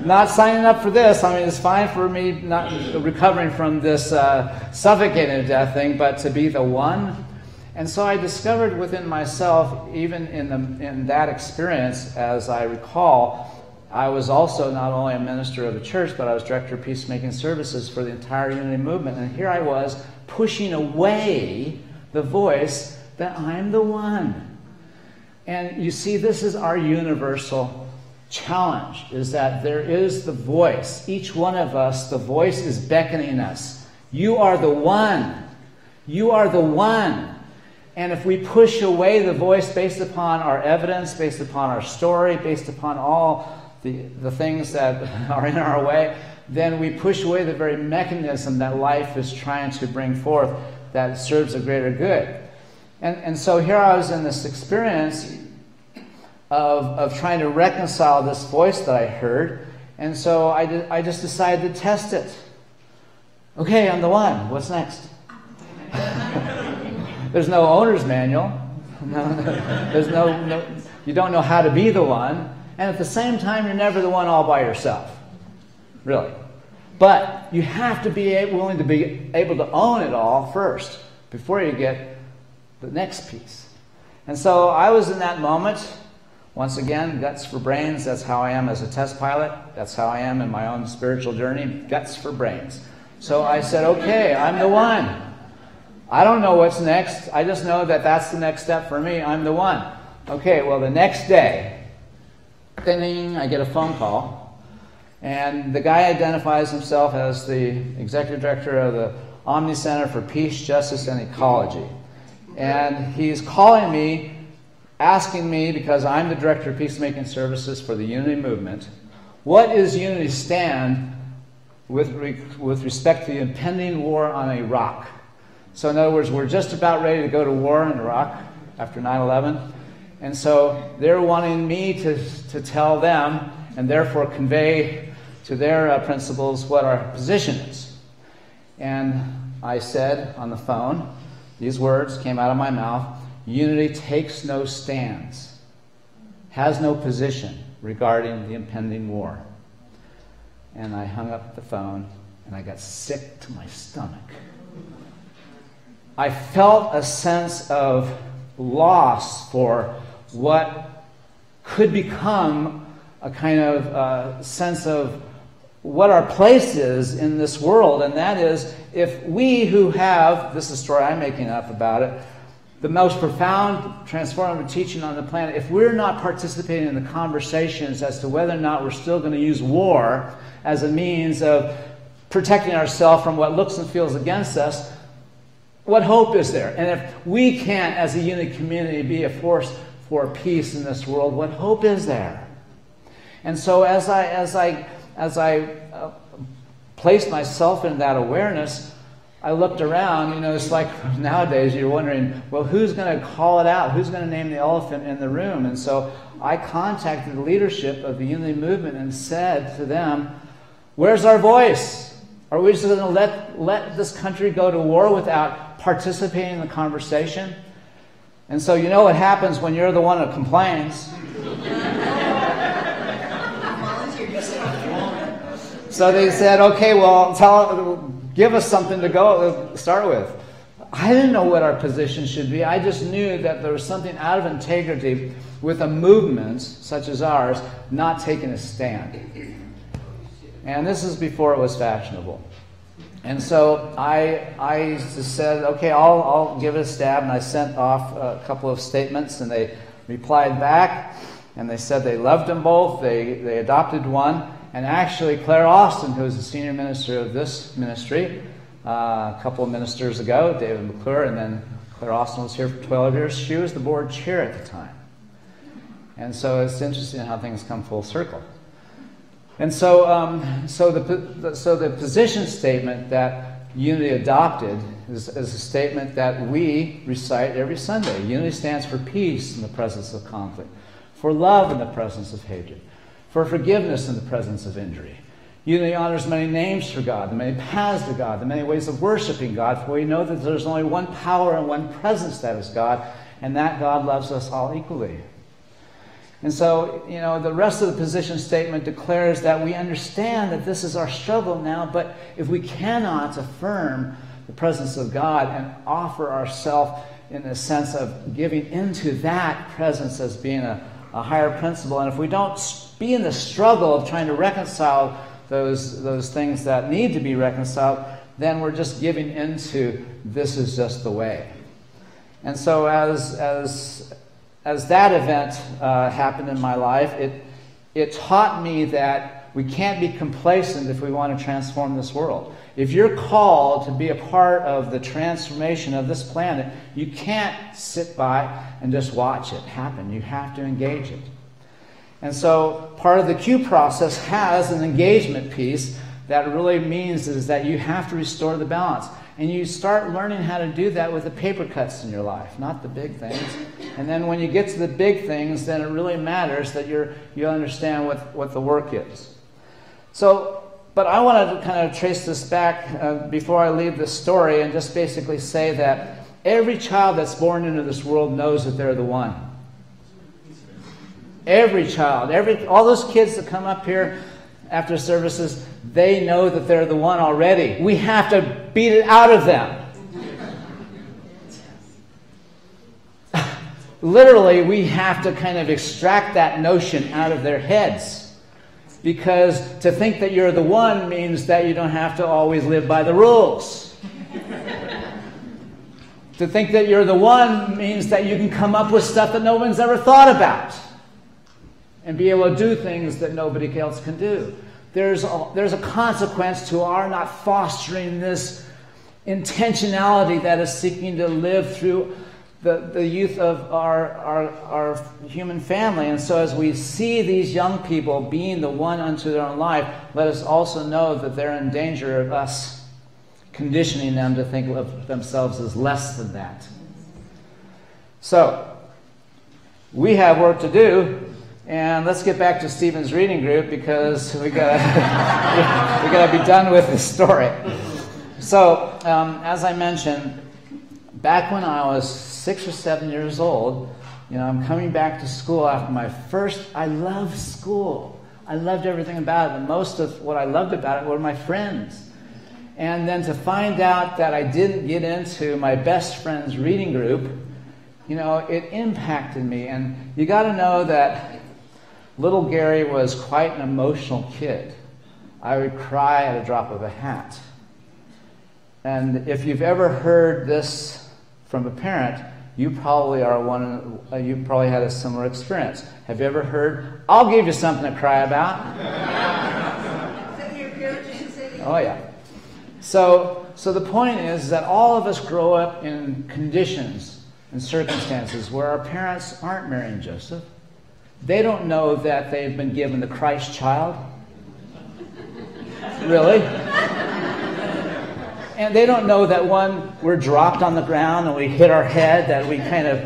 not signing up for this. It's fine for me not recovering from this suffocating death thing, but to be the one. And so I discovered within myself, even in that experience, as I recall, I was also not only a minister of the church, but I was director of peacemaking services for the entire Unity movement. And here I was pushing away the voice that I'm the one. And you see, this is our universal challenge, is that there is the voice. Each one of us, the voice is beckoning us. You are the one. You are the one. And if we push away the voice based upon our evidence, based upon our story, based upon all the things that are in our way, then we push away the very mechanism that life is trying to bring forth that serves a greater good. And so here I was in this experience of trying to reconcile this voice that I heard, and so I just decided to test it. Okay, I'm the one. What's next? There's no owner's manual. There's no, you don't know how to be the one. And at the same time, you're never the one all by yourself. Really. But you have to be willing to be able to own it all first before you get the next piece. And so I was in that moment. Once again, guts for brains. That's how I am as a test pilot. That's how I am in my own spiritual journey. Guts for brains. So I said, okay, I'm the one. I don't know what's next. I just know that that's the next step for me. I'm the one. Okay, well, the next day, ding, I get a phone call. And the guy identifies himself as the executive director of the Omni Center for Peace, Justice, and Ecology. And he's calling me, asking me, because I'm the director of peacemaking services for the Unity Movement, what is Unity's stand with respect to the impending war on Iraq? So in other words, we're just about ready to go to war in Iraq after 9/11. And so they're wanting me to tell them and therefore convey to their principals what our position is. And I said on the phone, these words came out of my mouth: Unity takes no stands, has no position regarding the impending war. And I hung up the phone and I got sick to my stomach. I felt a sense of loss for what could become a kind of sense of what our place is in this world, and that is, if we who have, this is a story I'm making up about it, the most profound transformative teaching on the planet, if we're not participating in the conversations as to whether or not we're still going to use war as a means of protecting ourselves from what looks and feels against us, what hope is there? And if we can't, as a unity community, be a force for peace in this world, what hope is there? And so as I placed myself in that awareness, I looked around. You know, it's like nowadays you're wondering, well, who's going to call it out? Who's going to name the elephant in the room? And so I contacted the leadership of the Unity Movement and said to them, where's our voice? Are we just going to let this country go to war without participating in the conversation? And so you know what happens when you're the one who complains. So they said, okay, well, give us something to start with. I didn't know what our position should be. I just knew that there was something out of integrity with a movement such as ours not taking a stand. And this is before it was fashionable. And so I just said, okay, I'll give it a stab. And I sent off a couple of statements, and they replied back. And they said they loved them both. They adopted one. And actually, Claire Austin, who is the senior minister of this ministry, a couple of ministers ago, David McClure, and then Claire Austin was here for 12 years. She was the board chair at the time. And so it's interesting how things come full circle. And so, the position statement that Unity adopted is a statement that we recite every Sunday. Unity stands for peace in the presence of conflict, for love in the presence of hatred, for forgiveness in the presence of injury. Unity honors many names for God, the many paths to God, the many ways of worshiping God, for we know that there's only one power and one presence that is God, and that God loves us all equally. And so, you know, the rest of the position statement declares that we understand that this is our struggle now, but if we cannot affirm the presence of God and offer ourselves in the sense of giving into that presence as being a higher principle, and if we don't be in the struggle of trying to reconcile those things that need to be reconciled, then we're just giving into this is just the way. And so as that event happened in my life, it taught me that we can't be complacent if we want to transform this world. If you're called to be a part of the transformation of this planet, you can't sit by and just watch it happen. You have to engage it. And so part of the Q process has an engagement piece that really means is that you have to restore the balance. And you start learning how to do that with the paper cuts in your life, not the big things. And then when you get to the big things, then it really matters that you understand what the work is. So, but I want to kind of trace this back before I leave this story and just basically say that every child that's born into this world knows that they're the one. Every child, all those kids that come up here after services, they know that they're the one already. We have to beat it out of them. Literally, we have to kind of extract that notion out of their heads. Because to think that you're the one means that you don't have to always live by the rules. To think that you're the one means that you can come up with stuff that no one's ever thought about. And be able to do things that nobody else can do. There's a consequence to our not fostering this intentionality that is seeking to live through the youth of our human family. And so as we see these young people being the one unto their own life, let us also know that they're in danger of us conditioning them to think of themselves as less than that. So, we have work to do, and let's get back to Stephen's reading group because we gotta be done with this story. So, as I mentioned, back when I was 6 or 7 years old, I'm coming back to school after my first. I loved school. I loved everything about it, and most of what I loved about it were my friends. And then to find out that I didn't get into my best friend's reading group, it impacted me. And you got to know that little Gary was quite an emotional kid. I would cry at a drop of a hat. And if you've ever heard this from a parent, you probably you probably had a similar experience. Have you ever heard, "I'll give you something to cry about"? Oh yeah. So the point is that all of us grow up in conditions and circumstances where our parents aren't Mary and Joseph. They don't know that they've been given the Christ child. Really? And they don't know that when we're dropped on the ground and we hit our head, that we kind of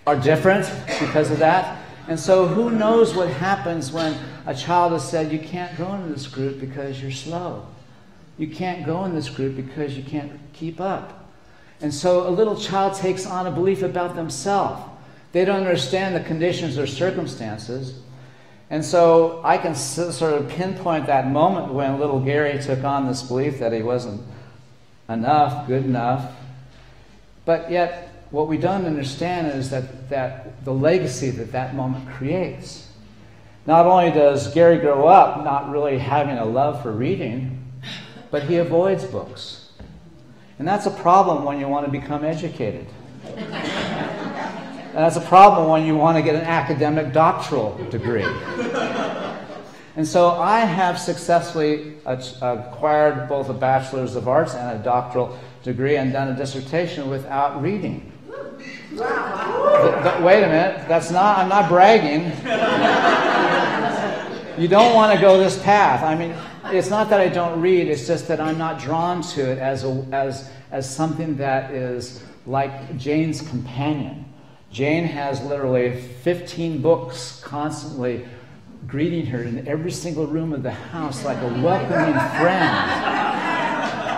are different because of that. And so who knows what happens when a child is said, "You can't go into this group because you're slow. You can't go in this group because you can't keep up." And so a little child takes on a belief about themselves. They don't understand the conditions or circumstances. And so I can sort of pinpoint that moment when little Gary took on this belief that he wasn't good enough. But yet, what we don't understand is that the legacy that moment creates. Not only does Gary grow up not really having a love for reading, but he avoids books. And that's a problem when you want to become educated. And that's a problem when you want to get an academic doctoral degree. And so I have successfully acquired both a Bachelor's of Arts and a doctoral degree and done a dissertation without reading. Wow. Wait a minute, I'm not bragging. You don't want to go this path. I mean, it's not that I don't read, it's just that I'm not drawn to it as something that is like Jane's companion. Jane has literally 15 books constantly greeting her in every single room of the house like a welcoming friend.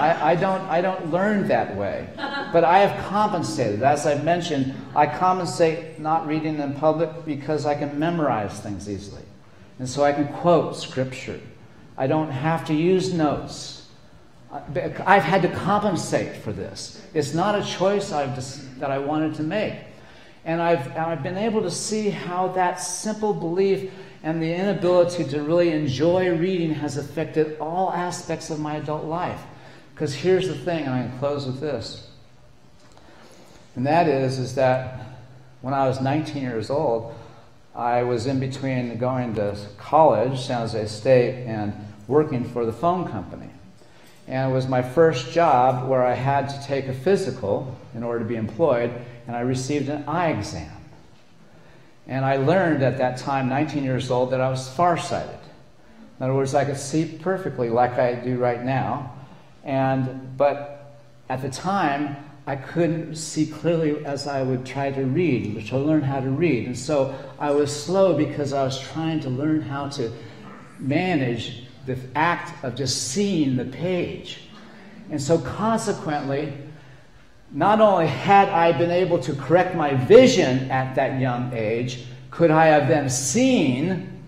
I don't learn that way. But I have compensated. As I've mentioned, I compensate not reading in public because I can memorize things easily. And so I can quote scripture. I don't have to use notes. I've had to compensate for this. It's not a choice that I wanted to make. And I've been able to see how that simple belief and the inability to really enjoy reading has affected all aspects of my adult life. Because here's the thing, and I can close with this. And that is that when I was 19 years old, I was in between going to college, San Jose State, and working for the phone company. And it was my first job where I had to take a physical in order to be employed, and I received an eye exam. And I learned at that time, 19 years old, that I was farsighted. In other words, I could see perfectly like I do right now, but at the time, I couldn't see clearly as I would try to read, which I learned how to read. And so I was slow because I was trying to learn how to manage the act of just seeing the page. And so consequently, not only had I been able to correct my vision at that young age, could I have then seen,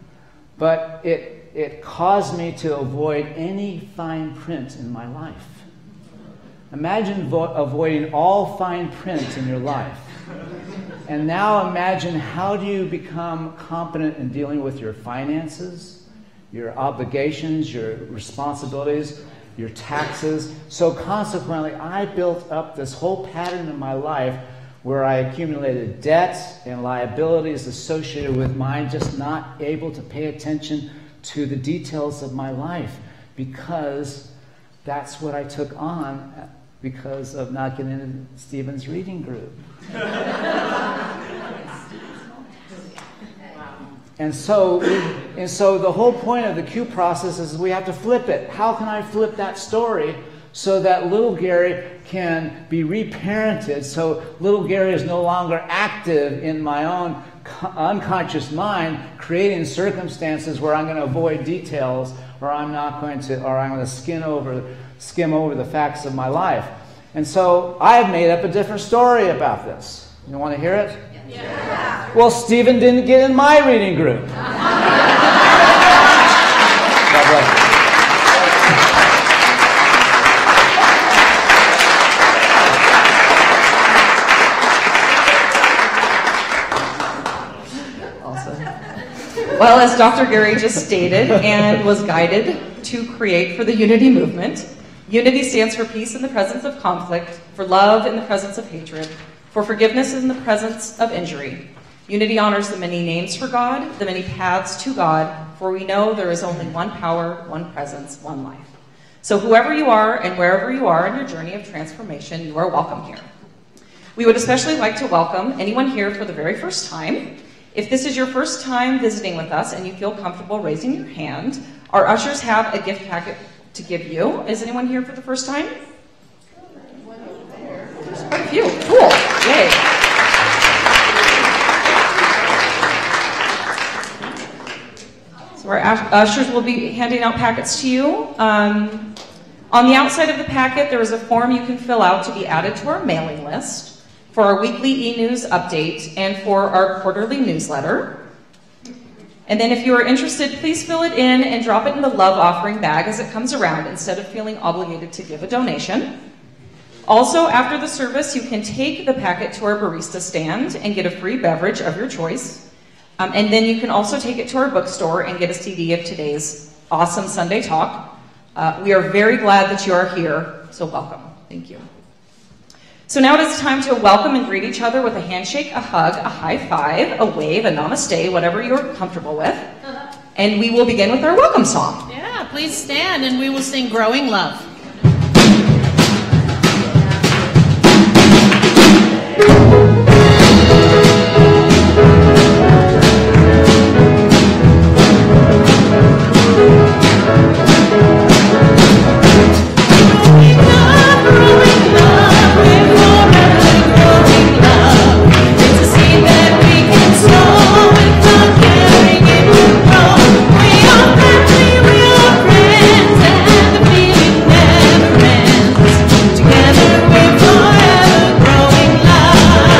but it it caused me to avoid any fine print in my life. Imagine avoiding all fine print in your life. And now imagine, how do you become competent in dealing with your finances, your obligations, your responsibilities, your taxes? So consequently, I built up this whole pattern in my life where I accumulated debts and liabilities associated with mine, just not able to pay attention to the details of my life, because that's what I took on because of not getting into Stephen's reading group. And so the whole point of the Q process is we have to flip it. How can I flip that story so that little Gary can be reparented, so little Gary is no longer active in my own unconscious mind, creating circumstances where I'm going to avoid details, or I'm going to skim over the facts of my life. And so I have made up a different story about this. You want to hear it? Yeah. Well, Stephen didn't get in my reading group. God bless you. Well, as Dr. Gary just stated and was guided to create for the Unity movement, Unity stands for peace in the presence of conflict, for love in the presence of hatred, for forgiveness in the presence of injury. Unity honors the many names for God, the many paths to God, for we know there is only one power, one presence, one life. So whoever you are and wherever you are in your journey of transformation, you are welcome here. We would especially like to welcome anyone here for the very first time. If this is your first time visiting with us and you feel comfortable raising your hand, our ushers have a gift packet to give you. Is anyone here for the first time? There's quite a few. Cool. Yay. So our ushers will be handing out packets to you. On the outside of the packet, there is a form you can fill out to be added to our mailing list, for our weekly e-news update, and for our quarterly newsletter. And then if you are interested, please fill it in and drop it in the love offering bag as it comes around, instead of feeling obligated to give a donation. Also, after the service, you can take the packet to our barista stand and get a free beverage of your choice. And then you can also take it to our bookstore and get a CD of today's awesome Sunday talk. We are very glad that you are here, so welcome. Thank you. So now it is time to welcome and greet each other with a handshake, a hug, a high five, a wave, a namaste, whatever you're comfortable with. And we will begin with our welcome song. Yeah, please stand and we will sing Growing Love. Together we're forever growing love.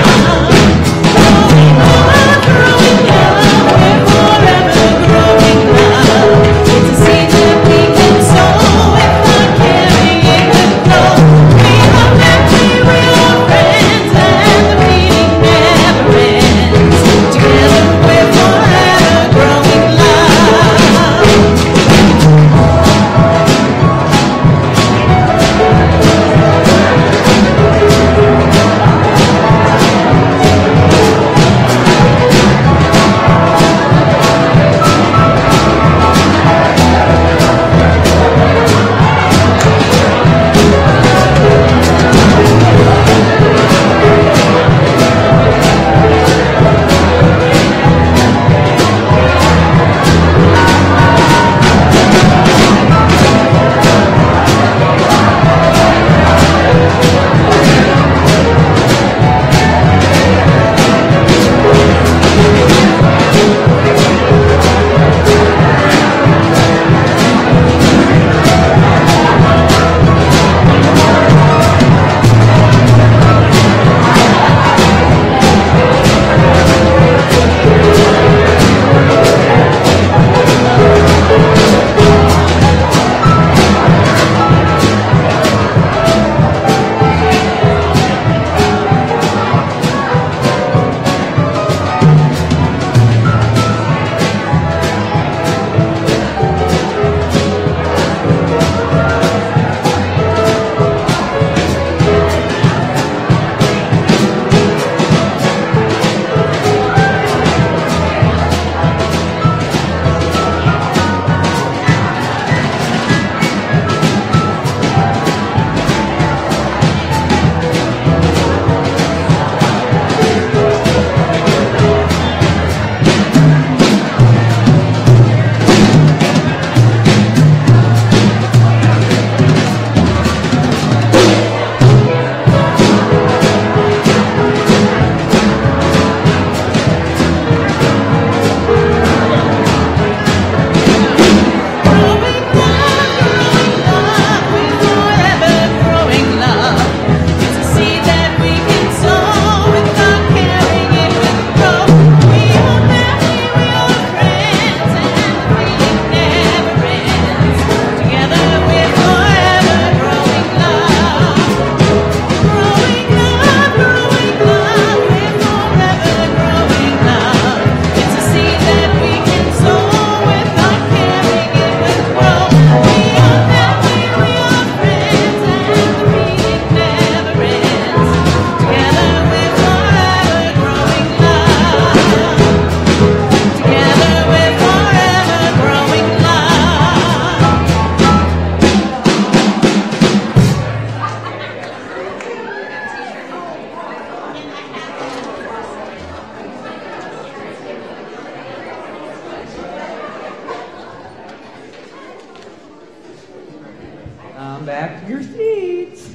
Come back to your seats.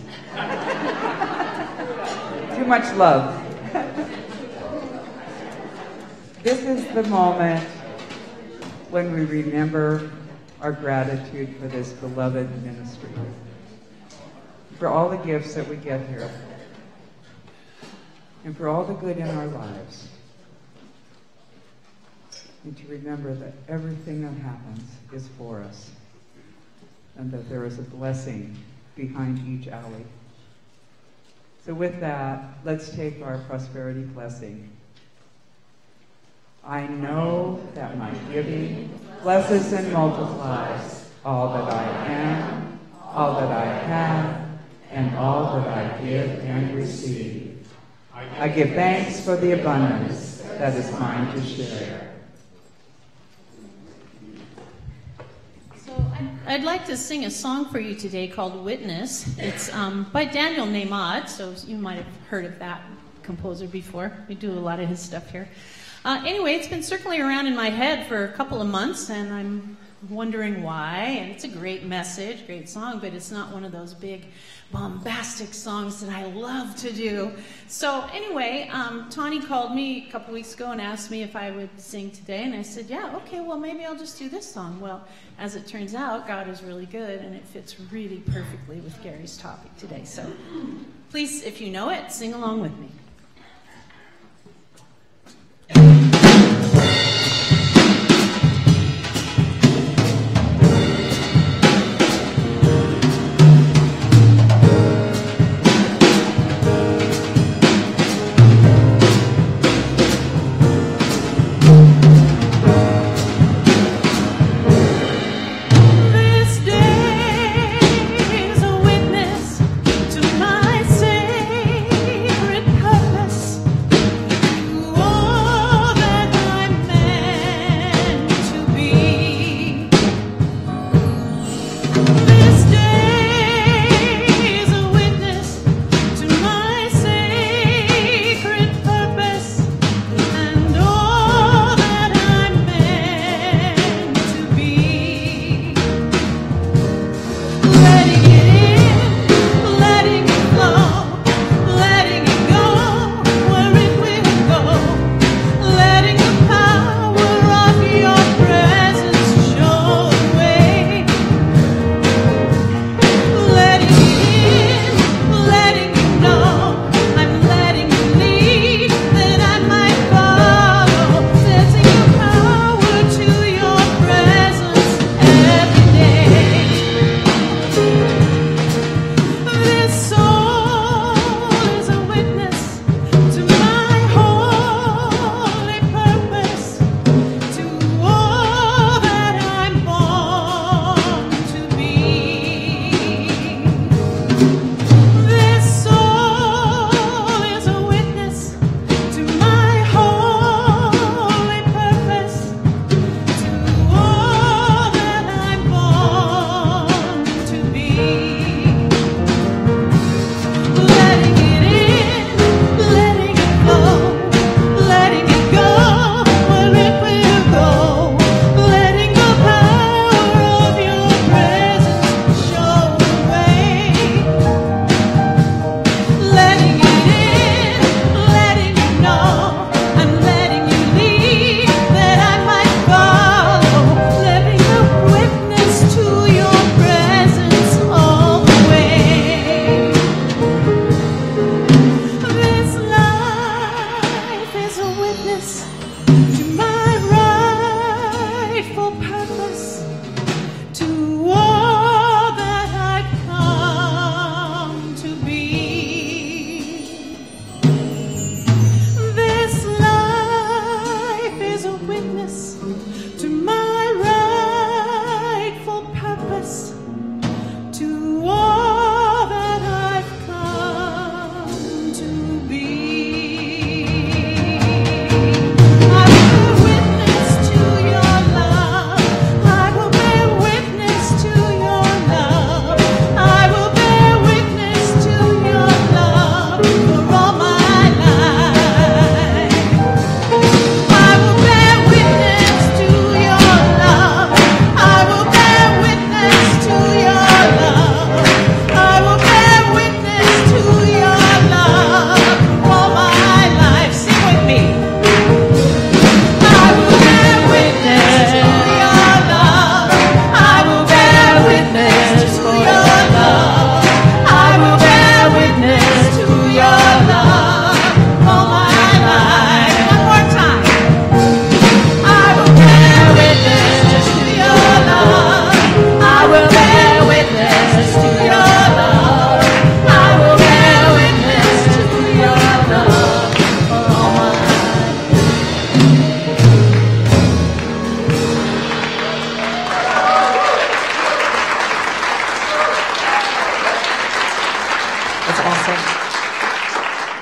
Too much love. This is the moment when we remember our gratitude for this beloved ministry, for all the gifts that we get here, and for all the good in our lives. And to remember that everything that happens is for us, and that there is a blessing behind each alley. So with that, let's take our prosperity blessing. I know that my giving blesses and multiplies all that I am, all that I have, and all that I give and receive. I give thanks for the abundance that is mine to share. I'd like to sing a song for you today called Witness. It's by Daniel Nemad, so you might have heard of that composer before. We do a lot of his stuff here. Anyway, it's been circling around in my head for a couple of months, and I'm wondering why. And it's a great message, great song, but it's not one of those big bombastic songs that I love to do. So anyway, Tawny called me a couple weeks ago and asked me if I would sing today, and I said, yeah, okay, well, maybe I'll just do this song. Well, as it turns out, God is really good, and it fits really perfectly with Gary's topic today. So please, if you know it, sing along with me. Is a witness to my sacred purpose.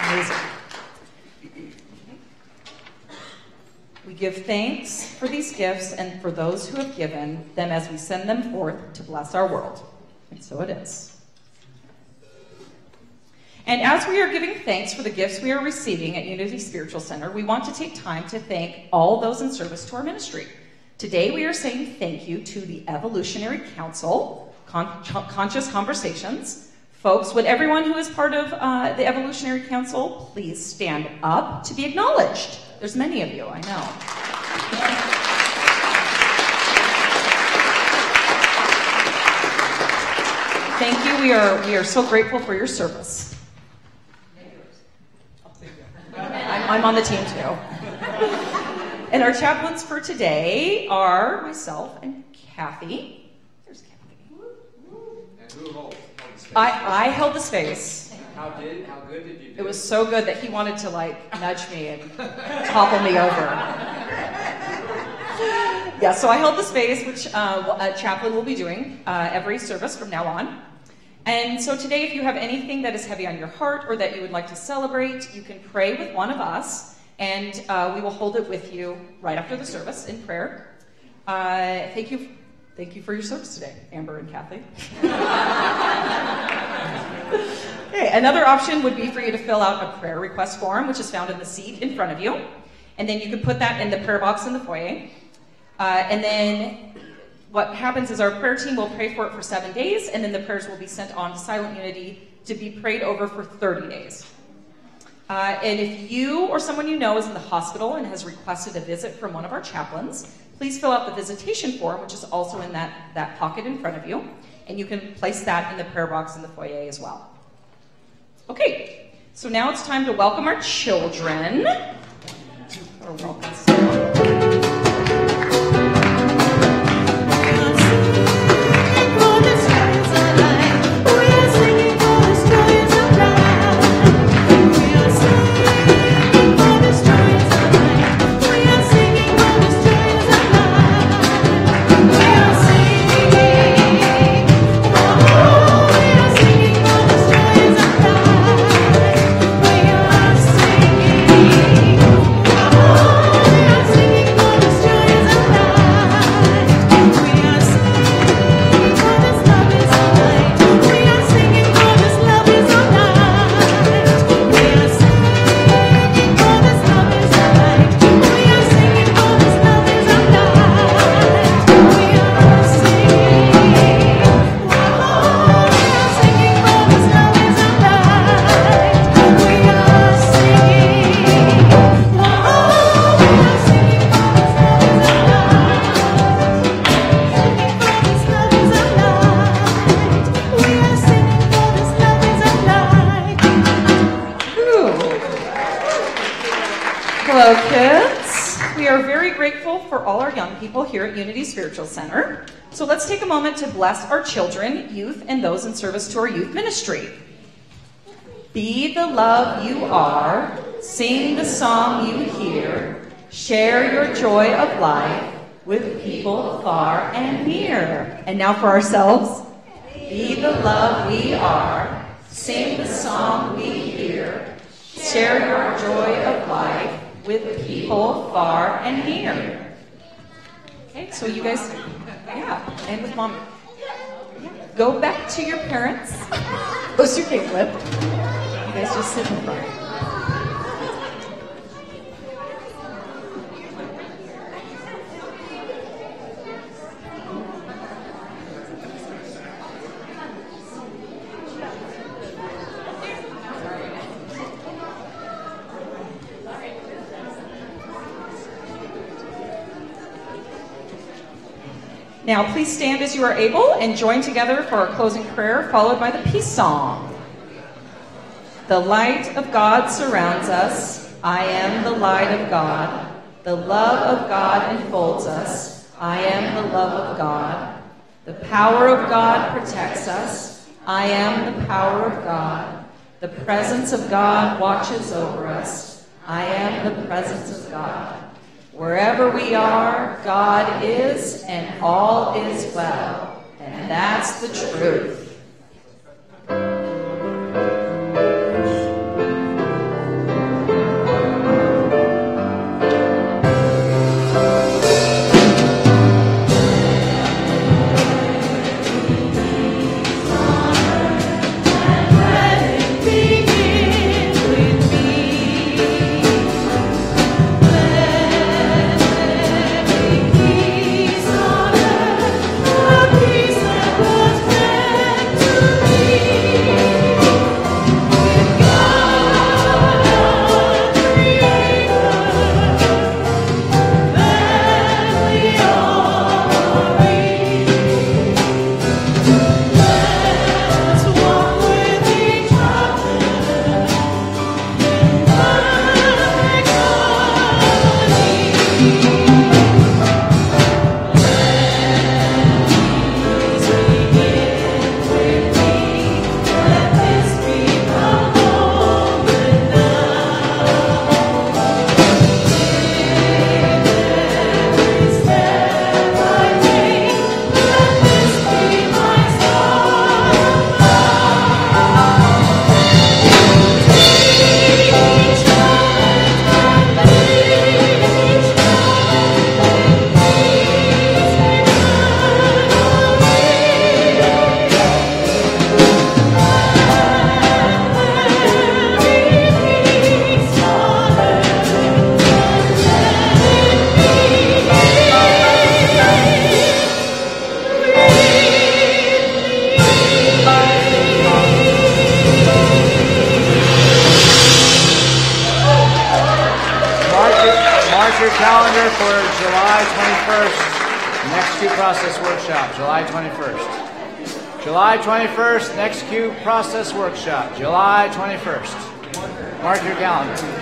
Amazing. We give thanks for these gifts and for those who have given them as we send them forth to bless our world. And so it is. And as we are giving thanks for the gifts we are receiving at Unity Spiritual Center, we want to take time to thank all those in service to our ministry. Today we are saying thank you to the Evolutionary Council, Conscious Conversations. Folks, would everyone who is part of the Evolutionary Council please stand up to be acknowledged? There's many of you, I know. Thank you. We are so grateful for your service. I'm on the team too. And our chaplains for today are myself and Kathy. There's Kathy. And who holds the space? I held the space. How good did you do? It was so good that he wanted to nudge me and topple me over. Yeah, so I held the space, which a chaplain will be doing every service from now on. And so today, if you have anything that is heavy on your heart or that you would like to celebrate, you can pray with one of us, and we will hold it with you right after the service in prayer. Thank you for your service today, Amber and Kathy. Okay, another option would be for you to fill out a prayer request form, which is found in the seat in front of you. And then you can put that in the prayer box in the foyer. And then what happens is our prayer team will pray for it for 7 days, and then the prayers will be sent on to Silent Unity to be prayed over for 30 days. And if you or someone you know is in the hospital and has requested a visit from one of our chaplains, please fill out the visitation form, which is also in that pocket in front of you. And you can place that in the prayer box in the foyer as well. Okay, so now it's time to welcome our children. Or welcome someone. Hello, kids. We are very grateful for all our young people here at Unity Spiritual Center. So let's take a moment to bless our children, youth, and those in service to our youth ministry. Be the love you are, sing the song you hear, share your joy of life with people far and near. And now for ourselves. Be the love we are, sing the song we hear, share your joy of life with people far and near. Okay, so you guys, and with mom. Yeah. Go back to your parents. Post your cake lip. You guys just sit in front. Now, please stand as you are able and join together for our closing prayer, followed by the peace song. The light of God surrounds us. I am the light of God. The love of God enfolds us. I am the love of God. The power of God protects us. I am the power of God. The presence of God watches over us. I am the presence of God. Wherever we are, God is, and all is well. And that's the truth. calendar for July 21st, next Q process workshop, July 21st. July 21st, next Q process workshop, July 21st. Mark your calendar.